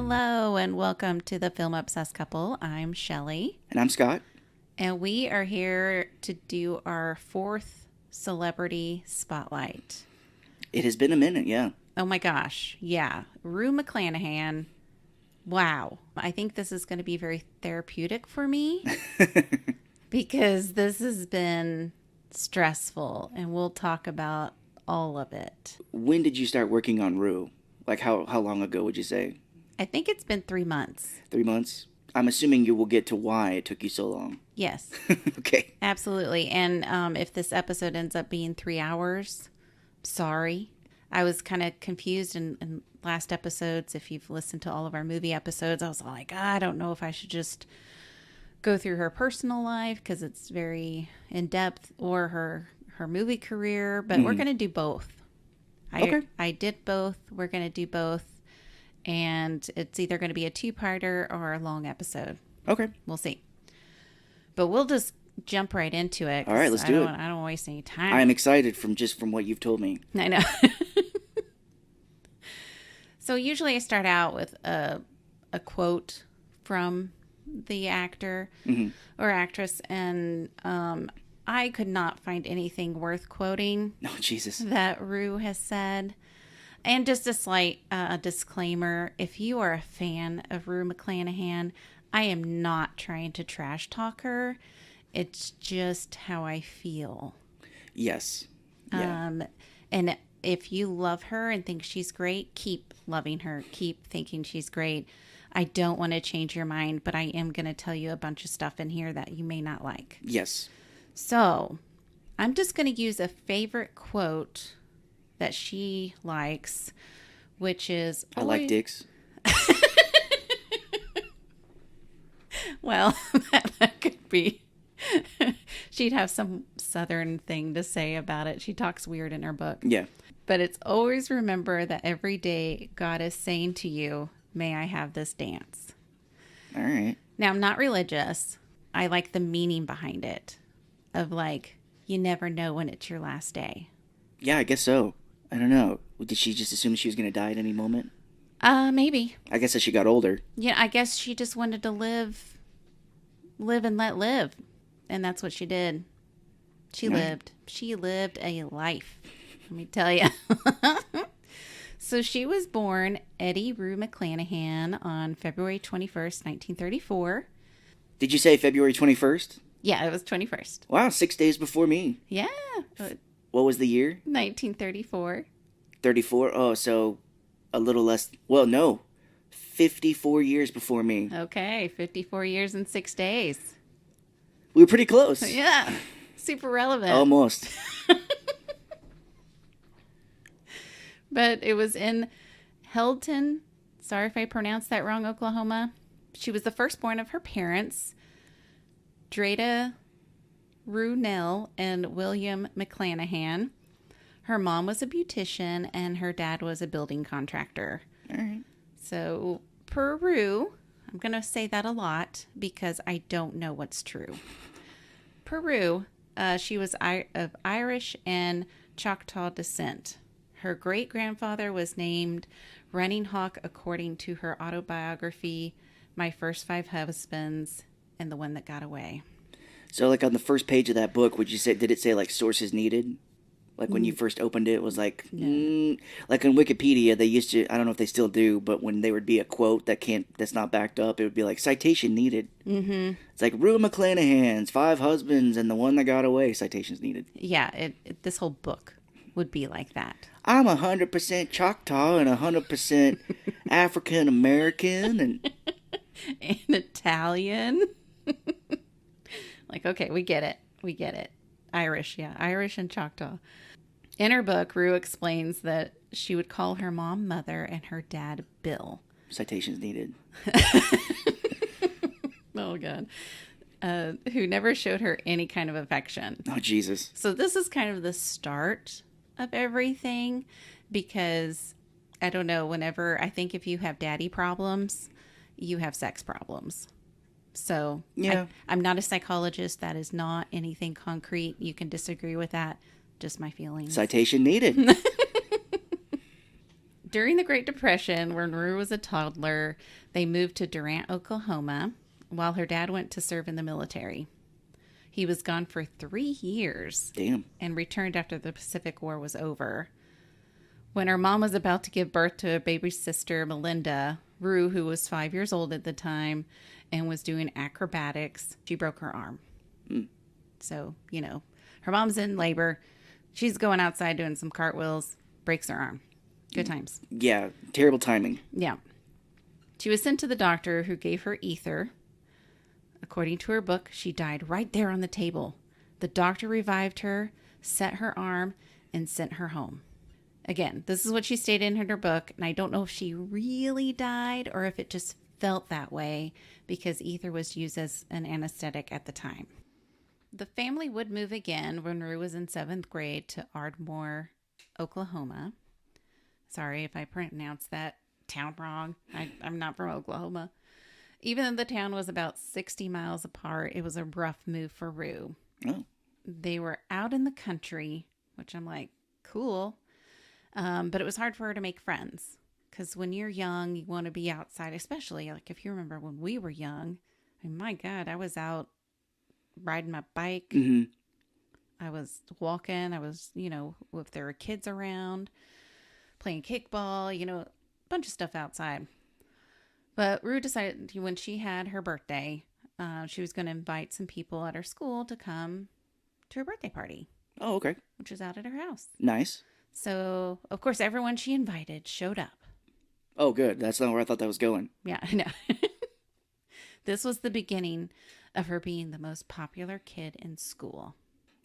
Hello and welcome to the Film Obsessed Couple. I'm Shelley. And I'm Scott. And we are here to do our fourth celebrity spotlight. It has been a minute, yeah. Oh my gosh. Yeah. Rue McClanahan. Wow. I think this is going to be very therapeutic for me because this has been stressful and we'll talk about all of it. When did you start working on Rue? Like how long ago would you say? I think it's been 3 months. 3 months? I'm assuming you will get to why it took you so long. Yes. Okay. Absolutely. And if this episode ends up being 3 hours, sorry. I was kind of confused in last episodes. If you've listened to all of our movie episodes, I was like, I don't know if I should just go through her personal life because it's very in-depth, or her movie career. But we're going to do both. Okay. I did both. We're going to do both. And it's either going to be a two-parter or a long episode. Okay. We'll see. But we'll just jump right into it. All right, let's do it. I don't waste any time. I'm excited from what you've told me. I know. So usually I start out with a quote from the actor or actress, and I could not find anything worth quoting. Oh, Jesus. That Rue has said. And just a slight disclaimer, if you are a fan of Rue McClanahan, I am not trying to trash talk her. It's just how I feel. Yes. Yeah. And if you love her and think she's great, keep loving her. Keep thinking she's great. I don't want to change your mind, but I am going to tell you a bunch of stuff in here that you may not like. Yes. So I'm just going to use a favorite quote that she likes, which is... I like dicks. Well, that could be... She'd have some southern thing to say about it. She talks weird in her book. Yeah. But it's always remember that every day God is saying to you, may I have this dance? All right. Now, I'm not religious. I like the meaning behind it of like, you never know when it's your last day. Yeah, I guess so. I don't know. Did she just assume she was going to die at any moment? Maybe. I guess as she got older. Yeah, I guess she just wanted to live and let live. And that's what she did. She lived. She lived a life. Let me tell you. So she was born Eddie Rue McClanahan on February 21st, 1934. Did you say February 21st? Yeah, it was 21st. Wow, 6 days before me. Yeah. What was the year? 1934. 34? Oh, so a little less. Well, no. 54 years before me. Okay, 54 years and 6 days. We were pretty close. Yeah, super relevant. Almost. But it was in Heldon, sorry if I pronounced that wrong, Oklahoma. She was the firstborn of her parents, Dreda Runell and William McClanahan. Her mom was a beautician and her dad was a building contractor. All right. So, per Rue, I'm going to say that a lot because I don't know what's true. Per Rue, she was of Irish and Choctaw descent. Her great-grandfather was named Running Hawk according to her autobiography, My First Five Husbands and the One That Got Away. So, like, on the first page of that book, did it say, like, sources needed? Like, when you first opened it, it was like, like on Wikipedia, they used to, I don't know if they still do, but when there would be a quote that's not backed up, it would be like, citation needed. Mm-hmm. It's like, Rue McClanahan's 5 husbands and the one that got away, citations needed. Yeah, this whole book would be like that. I'm 100% Choctaw and 100% African American and Italian. Like, okay, we get it. Irish, yeah, Irish and Choctaw. In her book, Rue explains that she would call her mom Mother and her dad Bill. Citations needed. Oh, God. Who never showed her any kind of affection. Oh, Jesus. So this is kind of the start of everything because, I don't know, I think if you have daddy problems, you have sex problems. So yeah. I'm not a psychologist. That is not anything concrete. You can disagree with that. Just my feelings. Citation needed. During the Great Depression, when Rue was a toddler, they moved to Durant, Oklahoma, while her dad went to serve in the military. He was gone for 3 years. Damn. And returned after the Pacific War was over. When her mom was about to give birth to a baby sister, Melinda, Rue, who was 5 years old at the time and was doing acrobatics, she broke her arm. Mm. So, her mom's in labor. She's going outside doing some cartwheels, breaks her arm. Good times. Yeah, terrible timing. Yeah. She was sent to the doctor, who gave her ether. According to her book, she died right there on the table. The doctor revived her, set her arm, and sent her home. Again, this is what she stated in her book, and I don't know if she really died or if it just felt that way because ether was used as an anesthetic at the time. The family would move again when Rue was in 7th grade to Ardmore, Oklahoma. Sorry if I pronounced that town wrong. I'm not from Oklahoma. Even though the town was about 60 miles apart, it was a rough move for Rue. Oh. They were out in the country, which I'm like, cool. But it was hard for her to make friends because when you're young, you want to be outside, especially like if you remember when we were young. I mean, my God, I was out riding my bike. Mm-hmm. I was walking. I was, if there were kids around, playing kickball, a bunch of stuff outside. But Rue decided when she had her birthday, she was going to invite some people at her school to come to her birthday party. Oh, okay. Which was out at her house. Nice. So, of course, everyone she invited showed up. Oh, good. That's not where I thought that was going. Yeah, I know. This was the beginning of her being the most popular kid in school.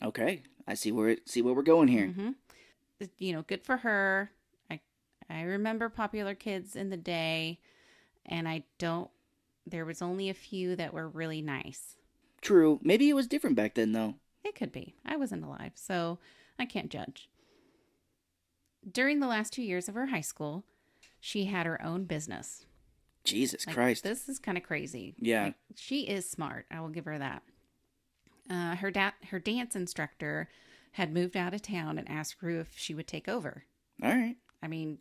Okay. I see where we're going here. Mm-hmm. Good for her. I remember popular kids in the day, and there was only a few that were really nice. True. Maybe it was different back then, though. It could be. I wasn't alive, so I can't judge. During the last 2 years of her high school, she had her own business. Jesus Christ. This is kind of crazy. Yeah. She is smart. I will give her that. Her dance instructor had moved out of town and asked Rue if she would take over. All right. I mean,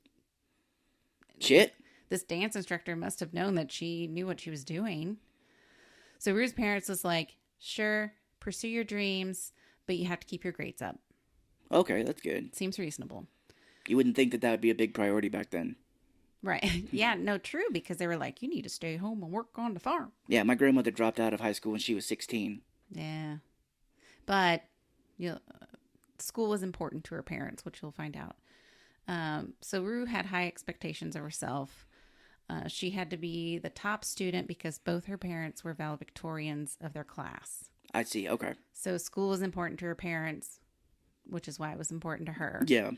shit. This dance instructor must have known that she knew what she was doing. So Rue's parents was like, sure, pursue your dreams, but you have to keep your grades up. Okay, that's good. Seems reasonable. You wouldn't think that would be a big priority back then. Right. Yeah, no, true, because they were like, you need to stay home and work on the farm. Yeah, my grandmother dropped out of high school when she was 16. Yeah. But school was important to her parents, which you'll find out. So Rue had high expectations of herself. She had to be the top student because both her parents were valedictorians of their class. I see. Okay. So school was important to her parents, which is why it was important to her. Yeah.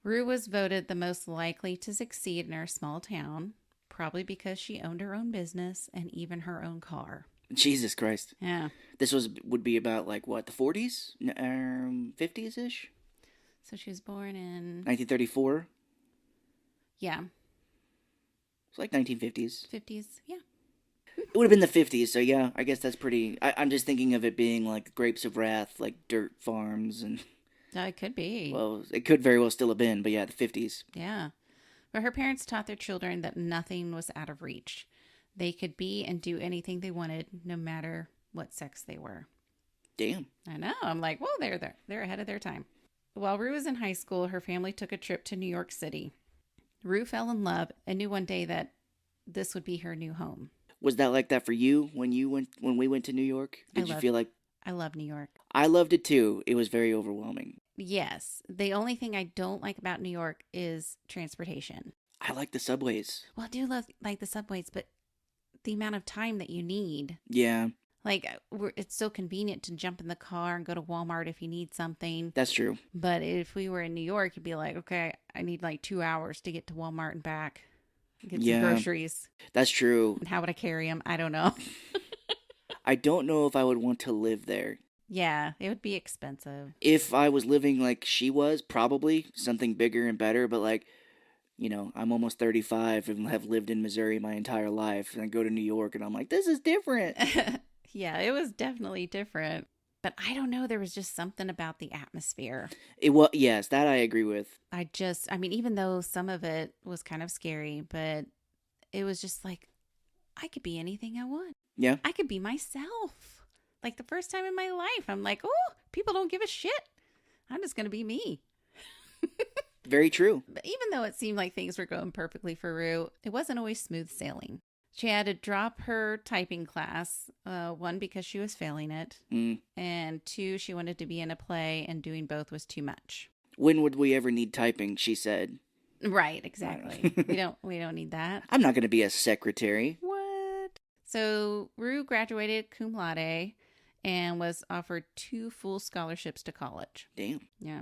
Rue was voted the most likely to succeed in her small town, probably because she owned her own business and even her own car. Jesus Christ. Yeah. This would be about like what, the 40s? 50s-ish? So she was born in 1934? Yeah. It's like 1950s. 50s, yeah. It would have been the 50s, so yeah, I guess that's pretty... I'm just thinking of it being like Grapes of Wrath, like dirt farms and... It could be. Well, it could very well still have been, but yeah, the 50s. Yeah. But her parents taught their children that nothing was out of reach. They could be and do anything they wanted, no matter what sex they were. Damn. I know. I'm like, well, they're ahead of their time. While Rue was in high school, her family took a trip to New York City. Rue fell in love and knew one day that this would be her new home. Was that like that for you when we went to New York? Did you feel like... I love New York. I loved it too. It was very overwhelming. Yes. The only thing I don't like about New York is transportation. I like the subways. Well, I do like the subways, but the amount of time that you need. Yeah. Like, it's so convenient to jump in the car and go to Walmart if you need something. That's true. But if we were in New York, you'd be like, okay, I need like 2 hours to get to Walmart and back. Get some groceries. That's true. And how would I carry them? I don't know. I don't know if I would want to live there. Yeah, it would be expensive. If I was living like she was, probably something bigger and better. But like, I'm almost 35 and have lived in Missouri my entire life. And I go to New York and I'm like, this is different. Yeah, it was definitely different. But I don't know. There was just something about the atmosphere. Yes, that I agree with. I mean, even though some of it was kind of scary, but it was just like, I could be anything I want. Yeah. I could be myself. Like the first time in my life, I'm like, oh, people don't give a shit. I'm just going to be me. Very true. But even though it seemed like things were going perfectly for Rue, it wasn't always smooth sailing. She had to drop her typing class, one, because she was failing it, and two, she wanted to be in a play, and doing both was too much. When would we ever need typing, she said. Right, exactly. we don't need that. I'm not going to be a secretary. What? So Rue graduated cum laude and was offered 2 full scholarships to college. Damn. Yeah.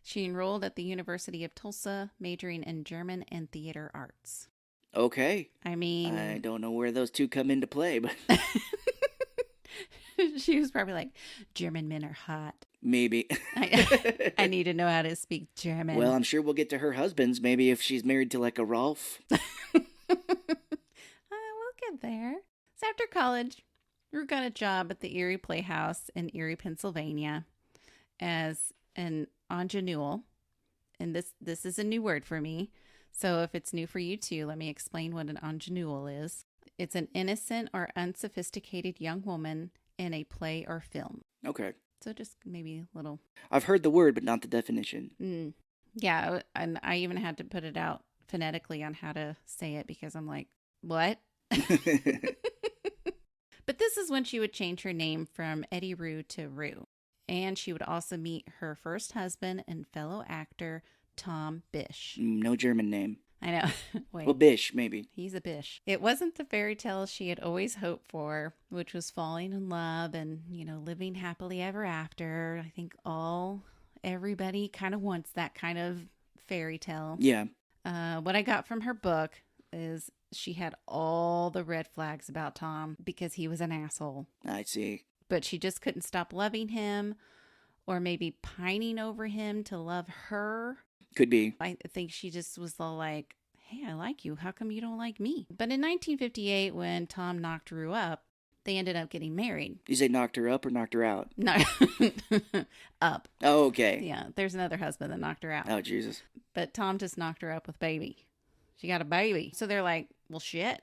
She enrolled at the University of Tulsa, majoring in German and theater arts. Okay. I mean, I don't know where those two come into play, but she was probably like, German men are hot. maybe. I need to know how to speak German. Well, I'm sure we'll get to her husband's, maybe if she's married to like a Rolf. We'll get there. So after college, Rue got a job at the Erie Playhouse in Erie, Pennsylvania as an ingenue. And this is a new word for me. So if it's new for you too, let me explain what an ingenue is. It's an innocent or unsophisticated young woman in a play or film. Okay. So just maybe a little. I've heard the word, but not the definition. Yeah, and I even had to put it out phonetically on how to say it because I'm like, what? But this is when she would change her name from Eddie Rue to Rue. And she would also meet her first husband and fellow actor, Tom Bish. No German name. I know. Wait. Well, Bish, maybe. He's a Bish. It wasn't the fairy tale she had always hoped for, which was falling in love and, living happily ever after. I think everybody kind of wants that kind of fairy tale. Yeah. What I got from her book is she had all the red flags about Tom because he was an asshole. I see. But she just couldn't stop loving him or maybe pining over him to love her. Could be. I think she just was all like, hey, I like you. How come you don't like me? But in 1958, when Tom knocked Rue up, they ended up getting married. You say knocked her up or knocked her out? No, up. Oh, okay. Yeah, there's another husband that knocked her out. Oh, Jesus. But Tom just knocked her up with baby. She got a baby. So they're like, well, shit,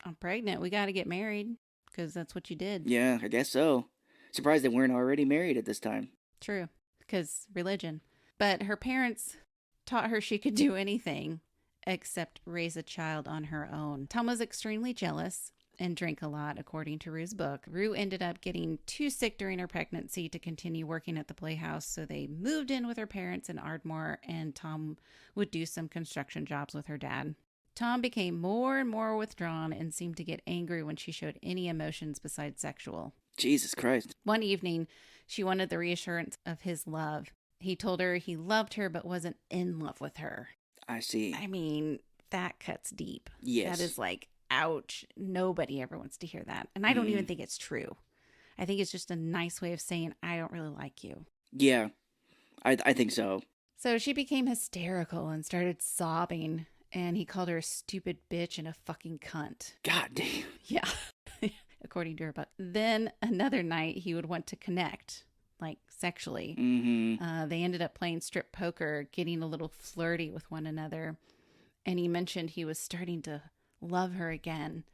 I'm pregnant. We got to get married because that's what you did. Yeah, I guess so. Surprised they weren't already married at this time. True, because religion. But her parents taught her she could do anything except raise a child on her own. Tom was extremely jealous and drank a lot, according to Rue's book. Rue ended up getting too sick during her pregnancy to continue working at the Playhouse, so they moved in with her parents in Ardmore, and Tom would do some construction jobs with her dad. Tom became more and more withdrawn and seemed to get angry when she showed any emotions besides sexual. Jesus Christ. One evening, she wanted the reassurance of his love. He told her he loved her but wasn't in love with her. I see. I mean, that cuts deep. Yes. That is like, ouch. Nobody ever wants to hear that. And I don't even think it's true. I think it's just a nice way of saying, I don't really like you. Yeah, I think so. So she became hysterical and started sobbing. And he called her a stupid bitch and a fucking cunt. God damn. Yeah. According to her book. Then another night he would want to connect, like sexually. Mm-hmm. They ended up playing strip poker, getting a little flirty with one another. And he mentioned he was starting to love her again.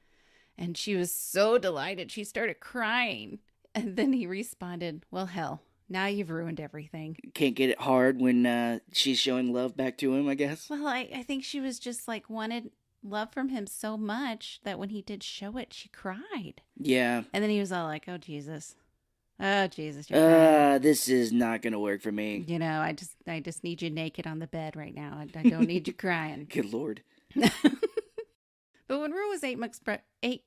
And she was so delighted. She started crying. And then he responded, well, hell, now you've ruined everything. Can't get it hard when she's showing love back to him, I guess. Well, I think she was just like wanted love from him so much that when he did show it, she cried. Yeah. And then he was all like, oh, Jesus. Oh, Jesus. You're crying. This is not going to work for me. I just need you naked on the bed right now. I don't need you crying. Good Lord. But when Rue was 8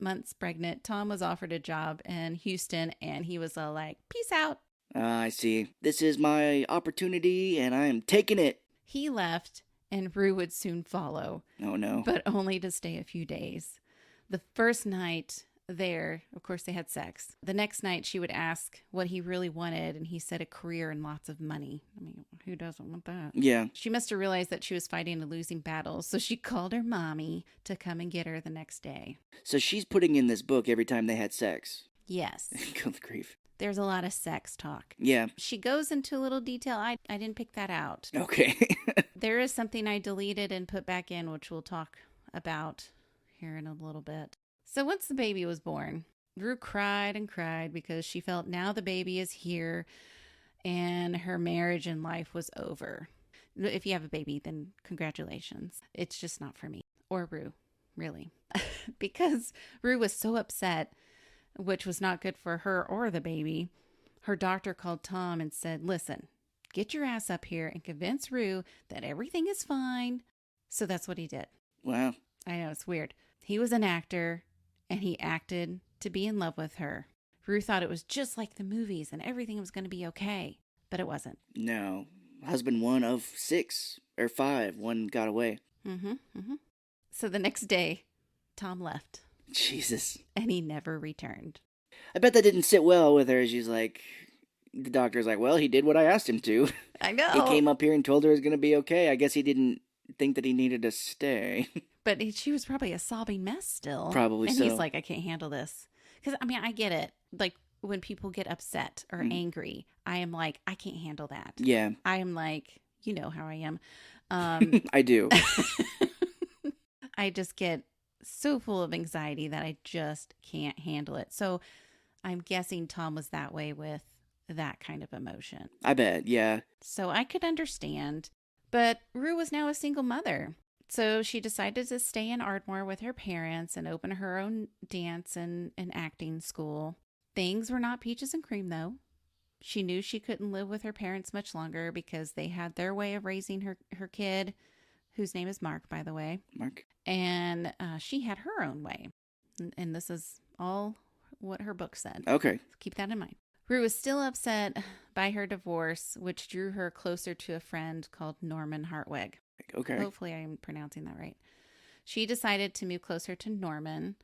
months pregnant, Tom was offered a job in Houston, and he was all like, peace out. I see. This is my opportunity, and I am taking it. He left, and Rue would soon follow. Oh, no. But only to stay a few days. The first night there, of course, they had sex. The next night, she would ask what he really wanted, and he said a career and lots of money. I mean, who doesn't want that? Yeah. She must have realized that she was fighting a losing battle, so she called her mommy to come and get her the next day. So she's putting in this book every time they had sex. Yes. Good grief. There's a lot of sex talk. Yeah. She goes into a little detail. I didn't pick that out. Okay. There is something I deleted and put back in, which we'll talk about here in a little bit. So once the baby was born, Rue cried and cried because she felt now the baby is here and her marriage and life was over. If you have a baby, then congratulations. It's just not for me or Rue, really. Because Rue was so upset, which was not good for her or the baby. Her doctor called Tom and said, listen, get your ass up here and convince Rue that everything is fine. So that's what he did. Wow. I know, it's weird. He was an actor and he acted to be in love with her. Rue thought it was just like the movies and everything was going to be okay, but it wasn't. No. Husband 1 of 6 or 5. 1 got away. So the next day, Tom left Jesus. and he never returned. I bet that didn't sit well with her. She's like, the doctor's like, well, he did what I asked him to. I know. He came up here and told her it was going to be okay. I guess he didn't think that he needed to stay. But she was probably a sobbing mess still. Probably and so. And he's like, I can't handle this. Because, I mean, I get it. Like, when people get upset or angry, I am like, I can't handle that. Yeah. I am like, you know how I am. I do. I just get so full of anxiety that I just can't handle it. So I'm guessing Tom was that way with that kind of emotion. I bet, yeah. So I could understand. But Rue was now a single mother. So she decided to stay in Ardmore with her parents and open her own dance and acting school. Things were not peaches and cream, though. She knew she couldn't live with her parents much longer because they had their way of raising her kid, whose name is Mark, by the way. Mark. And she had her own way. And this is all what her book said. Okay. So keep that in mind. Rue was still upset by her divorce, which drew her closer to a friend called Norman Hartwig. Okay. Hopefully I'm pronouncing that right. She decided to move closer to Norman.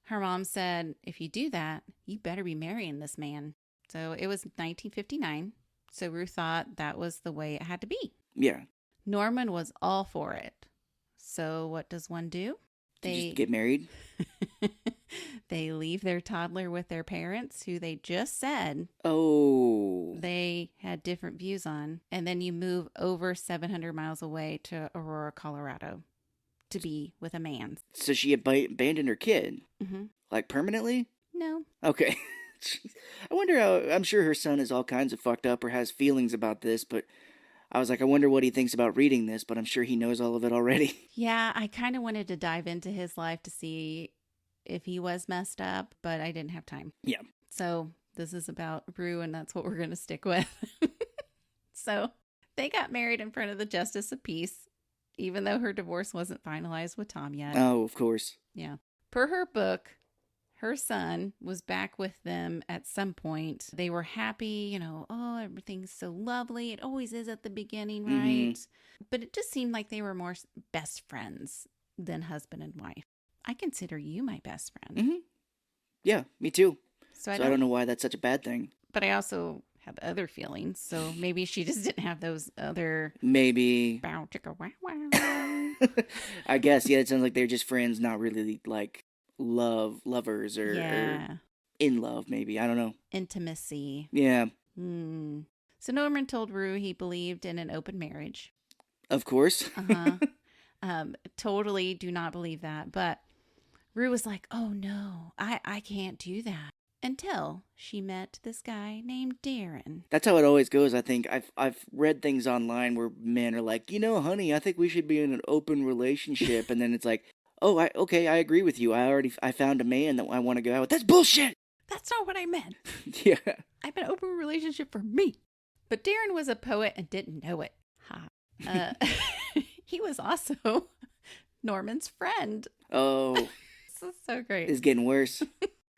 Her mom said, if you do that, you better be marrying this man. So it was 1959. So Rue thought that was the way it had to be. Yeah. Norman was all for it. So what does one do? They just get married? They leave their toddler with their parents, who they just said they had different views on. And then you move over 700 miles away to Aurora, Colorado to be with a man. So she abandoned her kid? Mm-hmm. Like permanently? No. Okay. I wonder how, I'm sure her son is all kinds of fucked up or has feelings about this, but I was like, I wonder what he thinks about reading this, but I'm sure he knows all of it already. Yeah, I kind of wanted to dive into his life to see if he was messed up, but I didn't have time. Yeah. So this is about Rue, and that's what we're going to stick with. So they got married in front of the Justice of Peace, even though her divorce wasn't finalized with Tom yet. Oh, of course. Yeah. Per her book, her son was back with them at some point. They were happy, you know, oh, everything's so lovely. It always is at the beginning, right? Mm-hmm. But it just seemed like they were more best friends than husband and wife. I consider you my best friend. Mm-hmm. Yeah, me too. So I don't know why that's such a bad thing. But I also have other feelings, so maybe she just didn't have those other... Maybe. Bow, chicka, wow, wow. I guess, yeah, it sounds like they're just friends, not really, like, lovers or in love, maybe. I don't know. Intimacy. Yeah. So Norman told Rue he believed in an open marriage. Of course. Totally do not believe that. But Rue was like, oh no, I can't do that. Until she met this guy named Darren. That's how it always goes, I think. I've read things online where men are like, you know, honey, I think we should be in an open relationship. And then it's like, oh, I agree with you. I found a man that I want to go out with. That's bullshit! That's not what I meant. Yeah. I have an open relationship for me. But Darren was a poet and didn't know it. Ha. He was also Norman's friend. Oh. This is so great. It's getting worse.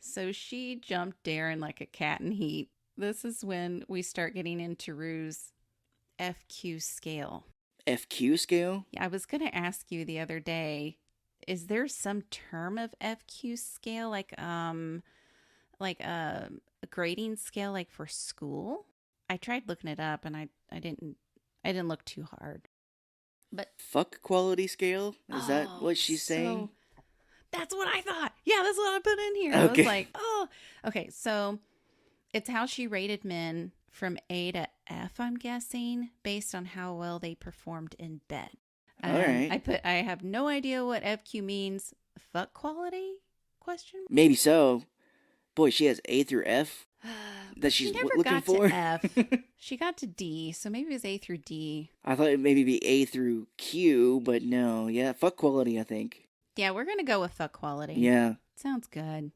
So she jumped Darren like a cat in heat. This is when we start getting into Rue's FQ scale. FQ scale? Yeah, I was going to ask you the other day, is there some term of FQ scale like a grading scale like for school? I tried looking it up and I didn't look too hard. But fuck quality scale? Is that what she's saying? That's what I thought. Yeah, that's what I put in here. Okay. I was like, okay. So It's how she rated men from A to F, I'm guessing, based on how well they performed in bed. All right. I have no idea what FQ means. Fuck quality? Question. Maybe so. Boy, she has A through F that She she's never looking got for. to F. She got to D, so maybe it was A through D. I thought it'd maybe be A through Q, but no. Yeah, fuck quality, I think. Yeah, we're going to go with fuck quality. Yeah. Sounds good.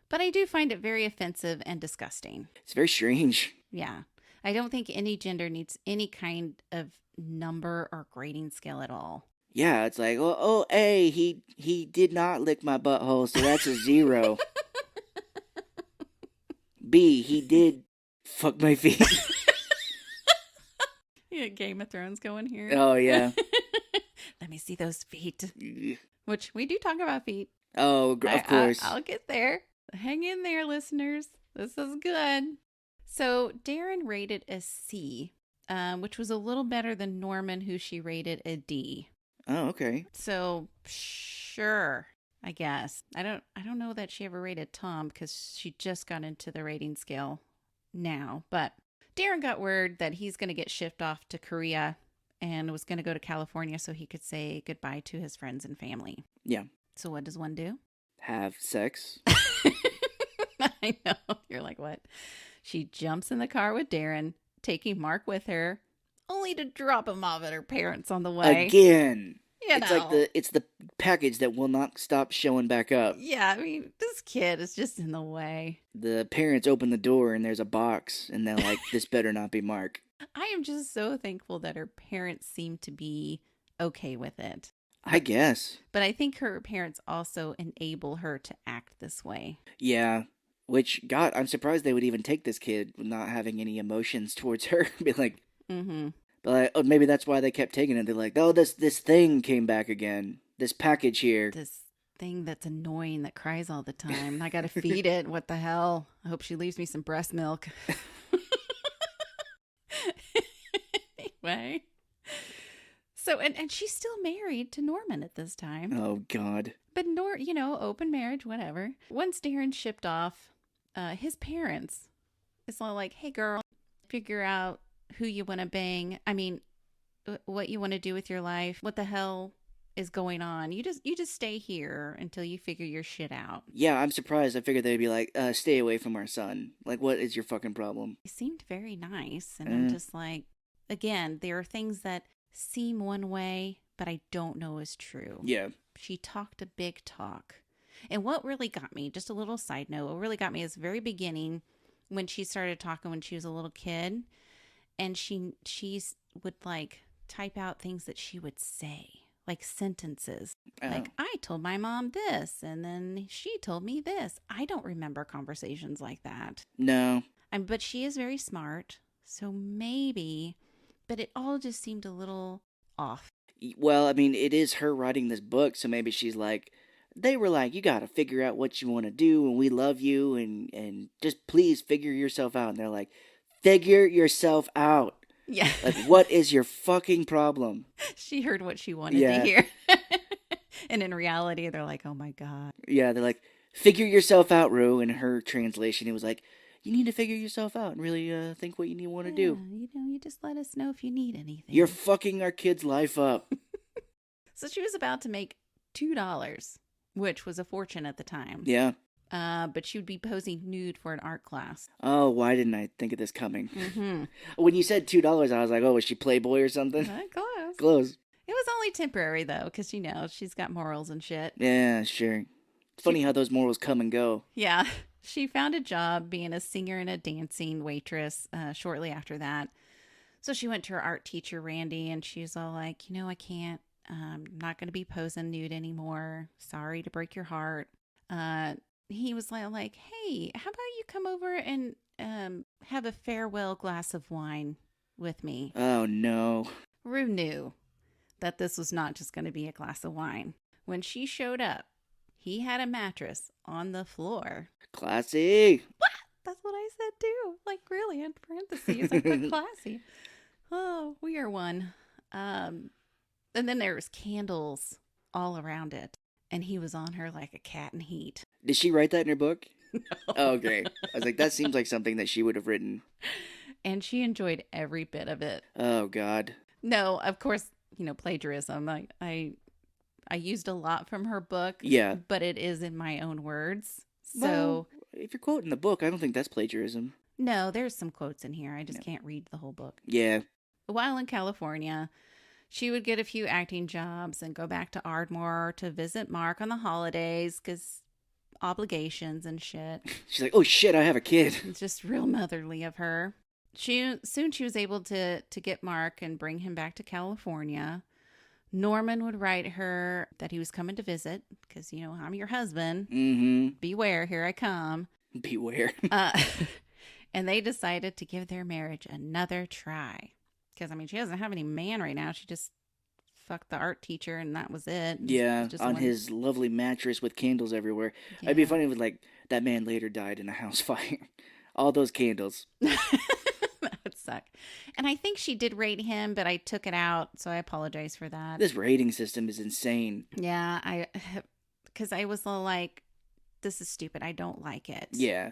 But I do find it very offensive and disgusting. It's very strange. Yeah. I don't think any gender needs any kind of number or grading scale at all. Yeah, it's like, oh, A, he did not lick my butthole, so that's a 0. B, he did fuck my feet. Yeah, Game of Thrones going here. Oh, yeah. Let me see those feet. Which we do talk about feet. Oh, of course. I'll get there. Hang in there, listeners. This is good. So Darren rated a C, which was a little better than Norman, who she rated a D. Oh, okay. So sure, I guess. I don't know that she ever rated Tom because she just got into the rating scale now. But Darren got word that he's going to get shipped off to Korea and was going to go to California so he could say goodbye to his friends and family. Yeah. So what does one do? Have sex. I know. You're like, what? She jumps in the car with Darren, taking Mark with her, only to drop him off at her parents on the way. Again. You It's know. like it's the package that will not stop showing back up. Yeah, I mean, this kid is just in the way. The parents open the door and there's a box and they're like, this better not be Mark. I am just so thankful that her parents seem to be okay with it. I guess. But I think her parents also enable her to act this way. Yeah. Which, God, I'm surprised they would even take this kid with not having any emotions towards her. Be like, Mm-hmm. but like, oh, maybe that's why they kept taking it. They're like, oh, this thing came back again. This package here. This thing that's annoying that cries all the time. I got to feed it. What the hell? I hope she leaves me some breast milk. Anyway. So, and she's still married to Norman at this time. Oh, God. But open marriage, whatever. Once Darren shipped off, his parents, it's all like, hey, girl, figure out who you want to bang. I mean, what you want to do with your life. What the hell is going on? You just stay here until you figure your shit out. Yeah, I'm surprised. I figured they'd be like, stay away from our son. Like, what is your fucking problem? He seemed very nice. And I'm just like, again, there are things that seem one way, but I don't know is true. Yeah. She talked a big talk. And what really got me, just a little side note, what really got me is the very beginning when she started talking when she was a little kid. And she would like type out things that she would say, like sentences. Oh. Like, I told my mom this, and then she told me this. I don't remember conversations like that. No. But she is very smart, so maybe, but it all just seemed a little off. Well, I mean, it is her writing this book, so maybe she's like, they were like, you gotta figure out what you want to do, and we love you, and just please figure yourself out. And they're like, figure yourself out. Yeah. Like, what is your fucking problem? She heard what she wanted to hear. And in reality, they're like, oh my God. Yeah, they're like, figure yourself out, Rue. In her translation, it was like, you need to figure yourself out and really think what you want to do. You just let us know if you need anything. You're fucking our kid's life up. So she was about to make $2, which was a fortune at the time. Yeah. But she would be posing nude for an art class. Oh, why didn't I think of this coming? Mm-hmm. When you said $2, I was like, oh, was she Playboy or something? Close. Close. It was only temporary, though, because, she's got morals and shit. Yeah, sure. It's funny how those morals come and go. Yeah. She found a job being a singer and a dancing waitress shortly after that. So she went to her art teacher, Randy, and she's all like, I can't. I'm not going to be posing nude anymore. Sorry to break your heart. He was like, hey, how about you come over and have a farewell glass of wine with me? Oh, no. Rue knew that this was not just going to be a glass of wine. When she showed up, he had a mattress on the floor. Classy. What? That's what I said too. Like, really, in parentheses, I put classy. Oh, we are one. And then there was candles all around it. And he was on her like a cat in heat. Did she write that in her book? Oh, okay. I was like, that seems like something that she would have written. And she enjoyed every bit of it. Oh, God. No, of course, plagiarism. I used a lot from her book, Yeah. but it is in my own words. So, Well, if you're quoting the book, I don't think that's plagiarism. no, there's some quotes in here. I just No. can't read the whole book. Yeah. While in California, she would get a few acting jobs and go back to Ardmore to visit Mark on the holidays because obligations and shit. She's like, oh, shit, I have a kid. It's just real motherly of her. Soon she was able to get Mark and bring him back to California. Norman would write her that he was coming to visit because, I'm your husband. Mm-hmm. Beware, here I come. Beware. And they decided to give their marriage another try. Because, she doesn't have any man right now. She just fucked the art teacher and that was it. Yeah, just on his lovely mattress with candles everywhere. Yeah. It'd be funny if, that man later died in a house fire. All those candles. That would suck. And I think she did rate him, but I took it out, so I apologize for that. This rating system is insane. Yeah, because I was like, this is stupid. I don't like it. Yeah.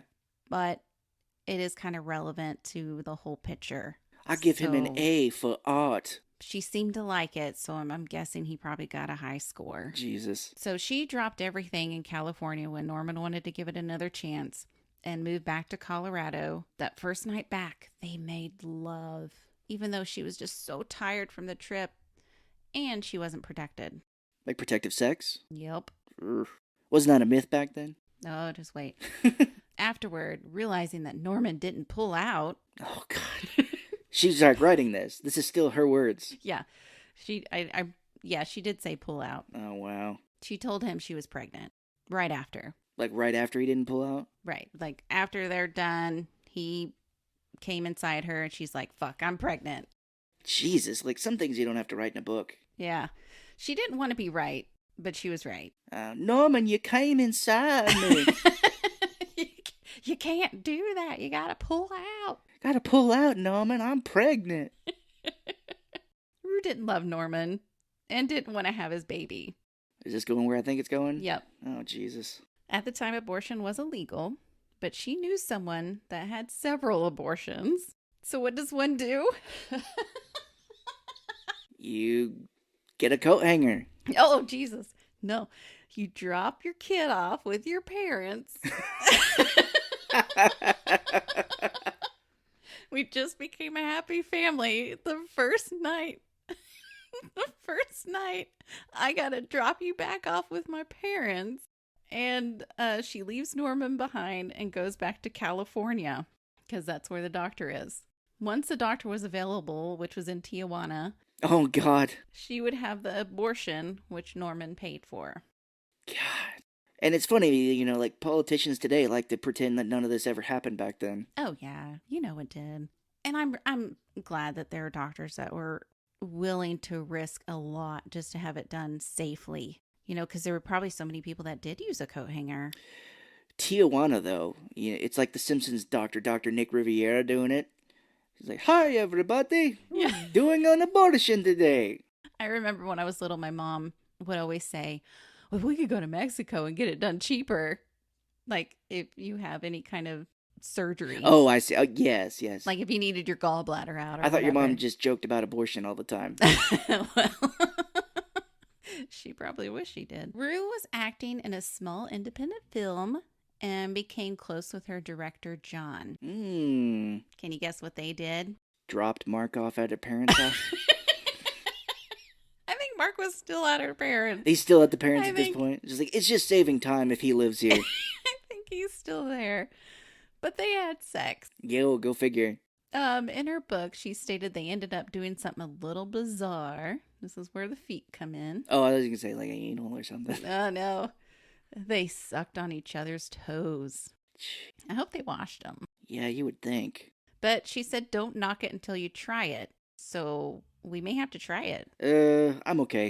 But it is kind of relevant to the whole picture. I give him an A for art. She seemed to like it, so I'm guessing he probably got a high score. Jesus. So she dropped everything in California when Norman wanted to give it another chance and moved back to Colorado. That first night back, they made love, even though she was just so tired from the trip and she wasn't protected. Like protective sex? Yep. Wasn't that a myth back then? Oh, just wait. Afterward, realizing that Norman didn't pull out. Oh, God. She's like writing this. This is still her words. Yeah. She did say pull out. Oh, wow. She told him she was pregnant right after. Like right after he didn't pull out? Right. Like after they're done, he came inside her and she's like, fuck, I'm pregnant. Jesus. Like some things you don't have to write in a book. Yeah. She didn't want to be right, but she was right. Norman, you came inside me. You can't do that. You gotta pull out. Gotta pull out, Norman. I'm pregnant. Rue didn't love Norman and didn't want to have his baby. Is this going where I think it's going? Yep. Oh, Jesus. At the time, abortion was illegal, but she knew someone that had several abortions. So what does one do? You get a coat hanger. Oh, Jesus. No. You drop your kid off with your parents. We just became a happy family the first night. The first night, I gotta drop you back off with my parents. And she leaves Norman behind and goes back to California because that's where the doctor is. Once the doctor was available, which was in Tijuana. Oh, God. She would have the abortion, which Norman paid for. God. And it's funny, like politicians today like to pretend that none of this ever happened back then. Oh, yeah. It did. And I'm glad that there are doctors that were willing to risk a lot just to have it done safely. Because there were probably so many people that did use a coat hanger. Tijuana, though, it's like the Simpsons doctor, Dr. Nick Riviera doing it. He's like, hi, everybody. We're doing an abortion today. I remember when I was little, my mom would always say, well, if we could go to Mexico and get it done cheaper, like if you have any kind of surgery. Oh, I see. Oh, yes. Like if you needed your gallbladder out or I thought whatever. your mom just joked about abortion all the time. Well, she probably wished she did. Rue was acting in a small independent film and became close with her director, John. Can you guess what they did? Dropped Mark off at her parents' house? I think Mark was still at her parents. He's still at the parents at this point? Just like, it's just saving time if he lives here. I think he's still there. But they had sex. Yeah, well, go figure. In her book, she stated they ended up doing something a little bizarre. This is where the feet come in. Oh, I was going to say like an anal or something. Oh, no. They sucked on each other's toes. I hope they washed them. Yeah, you would think. But she said don't knock it until you try it. So we may have to try it. I'm okay.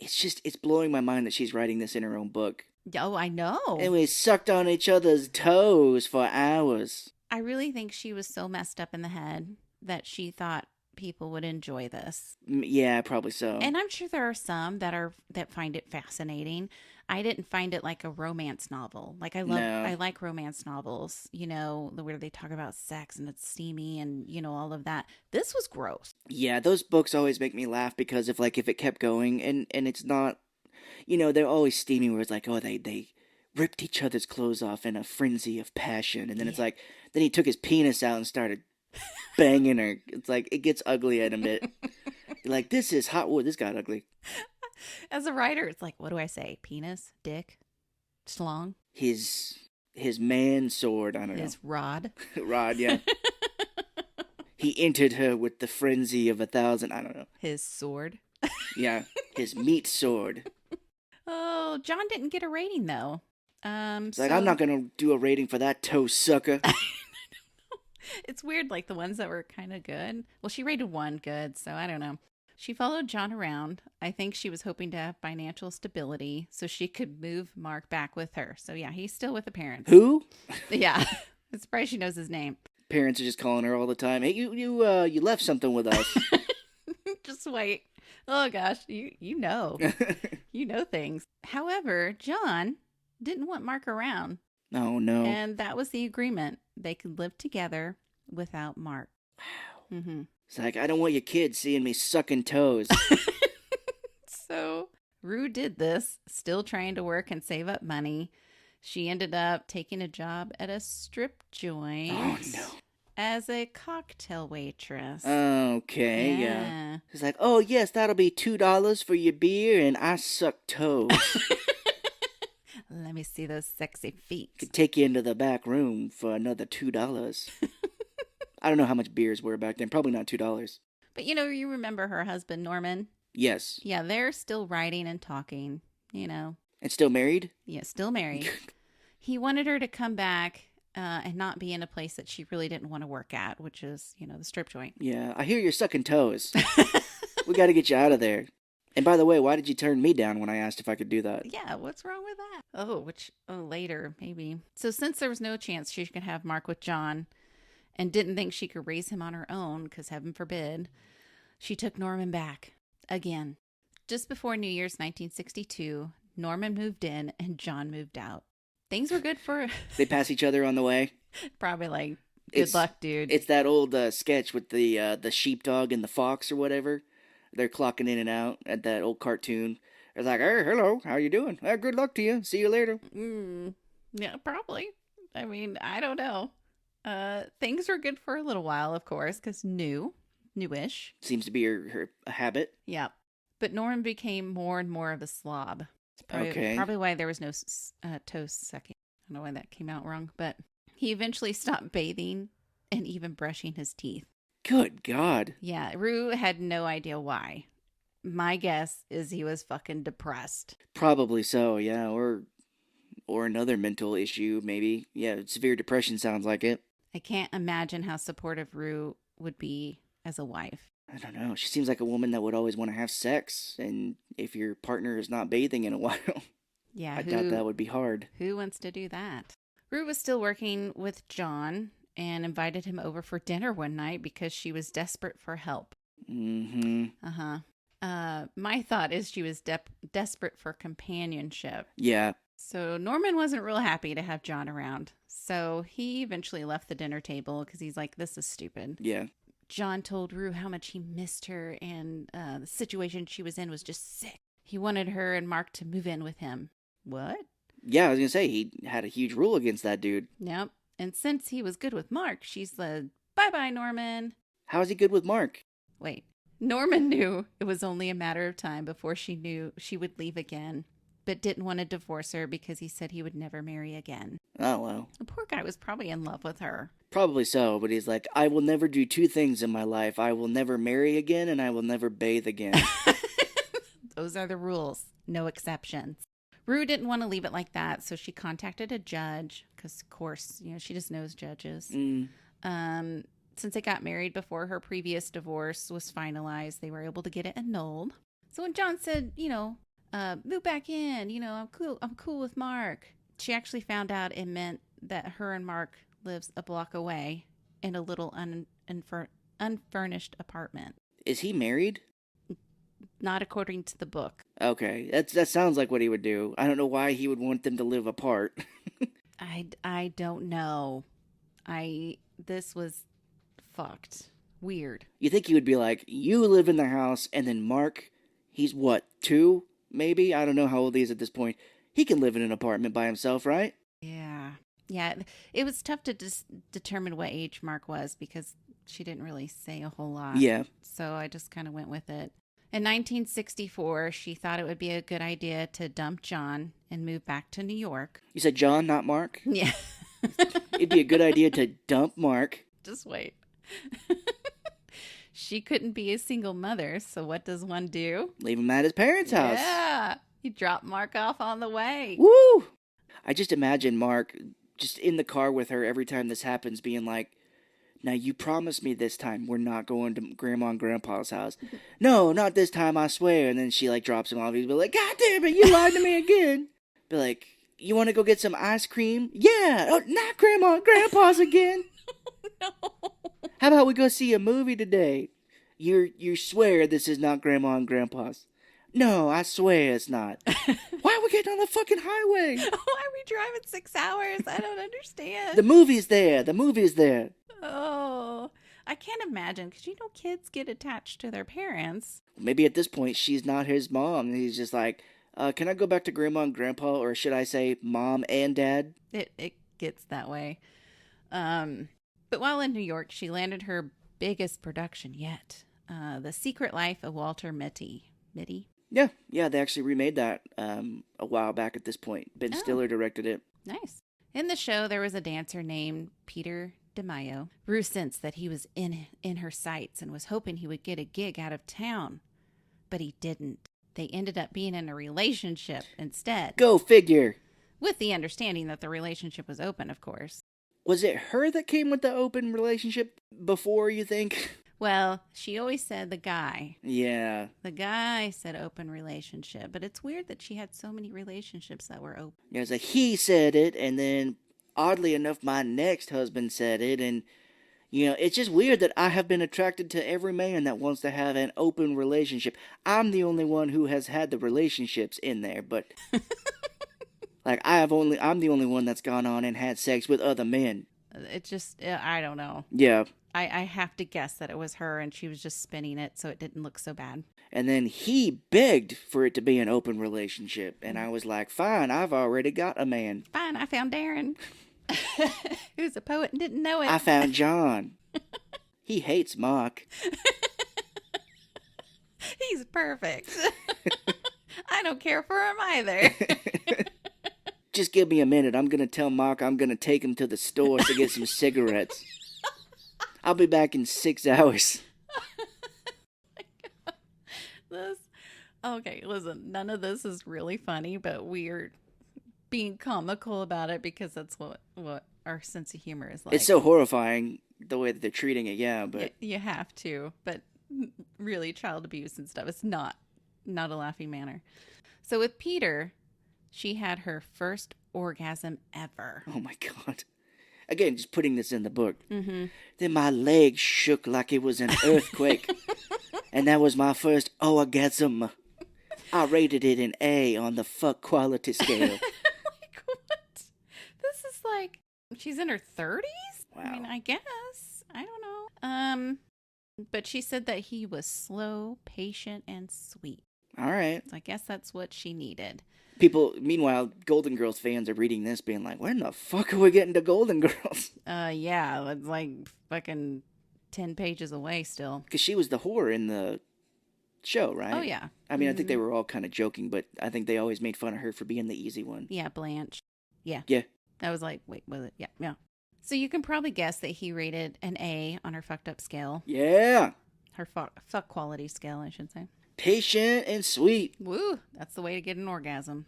It's blowing my mind that she's writing this in her own book. Oh, I know. And we sucked on each other's toes for hours. I really think she was so messed up in the head that she thought people would enjoy this. Yeah, probably so. And I'm sure there are some that find it fascinating. I didn't find it like a romance novel. Like No. I like romance novels, you know, where they talk about sex and it's steamy and, you know, all of that. This was gross. Yeah, those books always make me laugh because if it kept going and it's not, they're always steamy where it's like, oh, they ripped each other's clothes off in a frenzy of passion, and then it's Yeah. like, then he took his penis out and started banging her. It's like it gets ugly in a bit. You're like, this is hot wood. This got ugly. As a writer, it's like, what do I say? Penis, dick, schlong, His man sword. I don't his rod. know. Rod. Yeah. He entered her with the frenzy of 1,000. I don't know. His sword. Yeah, his meat sword. Oh, John didn't get a rating though. It's like, I'm not gonna do a rating for that toe sucker. It's weird, like the ones that were kind of good. Well, she rated one good, so I don't know. She followed John around. I think she was hoping to have financial stability so she could move Mark back with her. So yeah, he's still with the parents. Who? Yeah, I'm surprised she knows his name. Parents are just calling her all the time. Hey, you left something with us. Just wait. Oh gosh, you know. You know things. However, John didn't want Mark around. Oh no. And that was the agreement. They could live together without Mark. Wow. Mm-hmm. It's like, I don't want your kids seeing me sucking toes. So Rue did this, still trying to work and save up money. She ended up taking a job at a strip joint. Oh no. As a cocktail waitress. Okay, yeah. It's like, oh yes, that'll be $2 for your beer, and I suck toes. Let me see those sexy feet. Could take you into the back room for another $2. I don't know how much beers were back then. Probably not $2. But you remember her husband, Norman? Yes. Yeah, they're still writing and talking, And still married? Yeah, still married. He wanted her to come back and not be in a place that she really didn't want to work at, which is, the strip joint. Yeah, I hear you're sucking toes. We got to get you out of there. And by the way, why did you turn me down when I asked if I could do that? Yeah, what's wrong with that? Oh, later, maybe. So since there was no chance she could have Mark with John and didn't think she could raise him on her own, because heaven forbid, she took Norman back again. Just before New Year's 1962, Norman moved in and John moved out. Things were good for... They pass each other on the way? Probably like, good luck, dude. It's that old sketch with the sheepdog and the fox or whatever. They're clocking in and out at that old cartoon. It's like, hey, hello, how you doing? Good luck to you. See you later. Yeah, probably. I mean, I don't know. Things were good for a little while, of course, because newish. Seems to be her habit. Yeah. But Norman became more and more of a slob. Probably why there was no toe sucking. I don't know why that came out wrong, but he eventually stopped bathing and even brushing his teeth. Good God. Yeah, Rue had no idea why. My guess is he was fucking depressed. Probably so, yeah, or another mental issue, maybe. Yeah, severe depression sounds like it. I can't imagine how supportive Rue would be as a wife. I don't know. She seems like a woman that would always want to have sex, and if your partner is not bathing in a while, yeah, I doubt that would be hard. Who wants to do that? Rue was still working with John and invited him over for dinner one night because she was desperate for help. Mm-hmm. My thought is she was desperate for companionship. Yeah. So Norman wasn't real happy to have John around. So he eventually left the dinner table because he's like, this is stupid. Yeah. John told Rue how much he missed her and the situation she was in was just sick. He wanted her and Mark to move in with him. What? Yeah, I was going to say, he had a huge rule against that dude. Yep. And since he was good with Mark, she said, bye-bye, Norman. How is he good with Mark? Wait. Norman knew it was only a matter of time before she knew she would leave again, but didn't want to divorce her because he said he would never marry again. Oh, well. The poor guy was probably in love with her. Probably so, but he's like, I will never do two things in my life. I will never marry again, and I will never bathe again. Those are the rules. No exceptions. Rue didn't want to leave it like that, so she contacted a judge, because, of course, she just knows judges. Since they got married before her previous divorce was finalized, they were able to get it annulled. So when John said, move back in, I'm cool with Mark, she actually found out it meant that her and Mark lives a block away in a little unfurnished apartment. Is he married? Not according to the book. Okay, that sounds like what he would do. I don't know why he would want them to live apart. I don't know. This was fucked. Weird. You think he would be like, you live in the house, and then Mark, he's what, 2, maybe? I don't know how old he is at this point. He can live in an apartment by himself, right? Yeah. Yeah, it was tough to determine what age Mark was because she didn't really say a whole lot. Yeah. So I just kind of went with it. In 1964, she thought it would be a good idea to dump John and move back to New York. You said John, not Mark? Yeah. It'd be a good idea to dump Mark. Just wait. She couldn't be a single mother, so what does one do? Leave him at his parents' house. Yeah. You drop Mark off on the way. Woo! I just imagine Mark just in the car with her every time this happens being like, now you promised me this time we're not going to Grandma and Grandpa's house. No, not this time, I swear. And then she like drops him off. He'd be like, God damn it, you lied to me again. Be like, you want to go get some ice cream? Yeah, oh, not Grandma and Grandpa's again. No. How about we go see a movie today? You swear this is not Grandma and Grandpa's? No, I swear it's not. Why are we getting on the fucking highway? Why are we driving 6 hours? I don't understand. The movie's there. The movie's there. Oh, I can't imagine because kids get attached to their parents. Maybe at this point she's not his mom. He's just like, can I go back to Grandma and Grandpa, or should I say Mom and Dad? It gets that way. But while in New York, she landed her biggest production yet, The Secret Life of Walter Mitty. Mitty? Yeah, they actually remade that a while back at this point. Ben Stiller directed it. Nice. In the show, there was a dancer named Peter DeMaio. Rue sensed that he was in her sights and was hoping he would get a gig out of town, but he didn't. They ended up being in a relationship instead. Go figure. With the understanding that the relationship was open, of course. Was it her that came with the open relationship before, you think? Well, she always said the guy. Yeah. The guy said open relationship, but it's weird that she had so many relationships that were open. Yeah, it's like he said it, and then oddly enough, my next husband said it, and it's just weird that I have been attracted to every man that wants to have an open relationship. I'm the only one who has had the relationships in there, but like I'm the only one that's gone on and had sex with other men. It just, I don't know. Yeah. I have to guess that it was her and she was just spinning it so it didn't look so bad. And then he begged for it to be an open relationship. And I was like, fine, I've already got a man. Fine, I found Darren. Who's a poet and didn't know it. I found John. He hates Mark. He's perfect. I don't care for him either. Just give me a minute. I'm going to tell Mark I'm going to take him to the store to get some cigarettes. I'll be back in 6 hours. Okay, listen, none of this is really funny, but we're being comical about it because that's what our sense of humor is like. It's so horrifying the way that they're treating it, yeah, but you have to, but really child abuse and stuff, it's not a laughing manner. So with Peter, she had her first orgasm ever. Oh my God. Again, just putting this in the book. Mm-hmm. Then my legs shook like it was an earthquake. And that was my first orgasm. I rated it an A on the fuck quality scale. Like, what? This is like, she's in her 30s? Wow. I mean, I guess. I don't know. But she said that he was slow, patient, and sweet. All right. So I guess that's what she needed. People, meanwhile, Golden Girls fans are reading this being like, when the fuck are we getting to Golden Girls? Yeah, it's like fucking 10 pages away still. Because she was the whore in the show, right? Oh, yeah. I mean, I think they were all kind of joking, but I think they always made fun of her for being the easy one. Yeah, Blanche. Yeah. Yeah. I was like, wait, was it? Yeah. So you can probably guess that he rated an A on her fucked up scale. Yeah. Her fuck quality scale, I should say. Patient and sweet. Woo, that's the way to get an orgasm.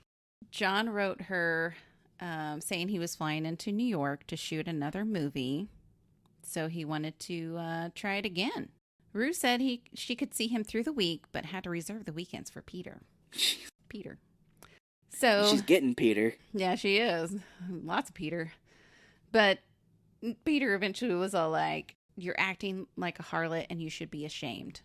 John wrote her saying he was flying into New York to shoot another movie, so he wanted to try it again. Rue said she could see him through the week, but had to reserve the weekends for Peter. Peter. So She's getting Peter. Yeah, she is. Lots of Peter. But Peter eventually was all like, you're acting like a harlot and you should be ashamed.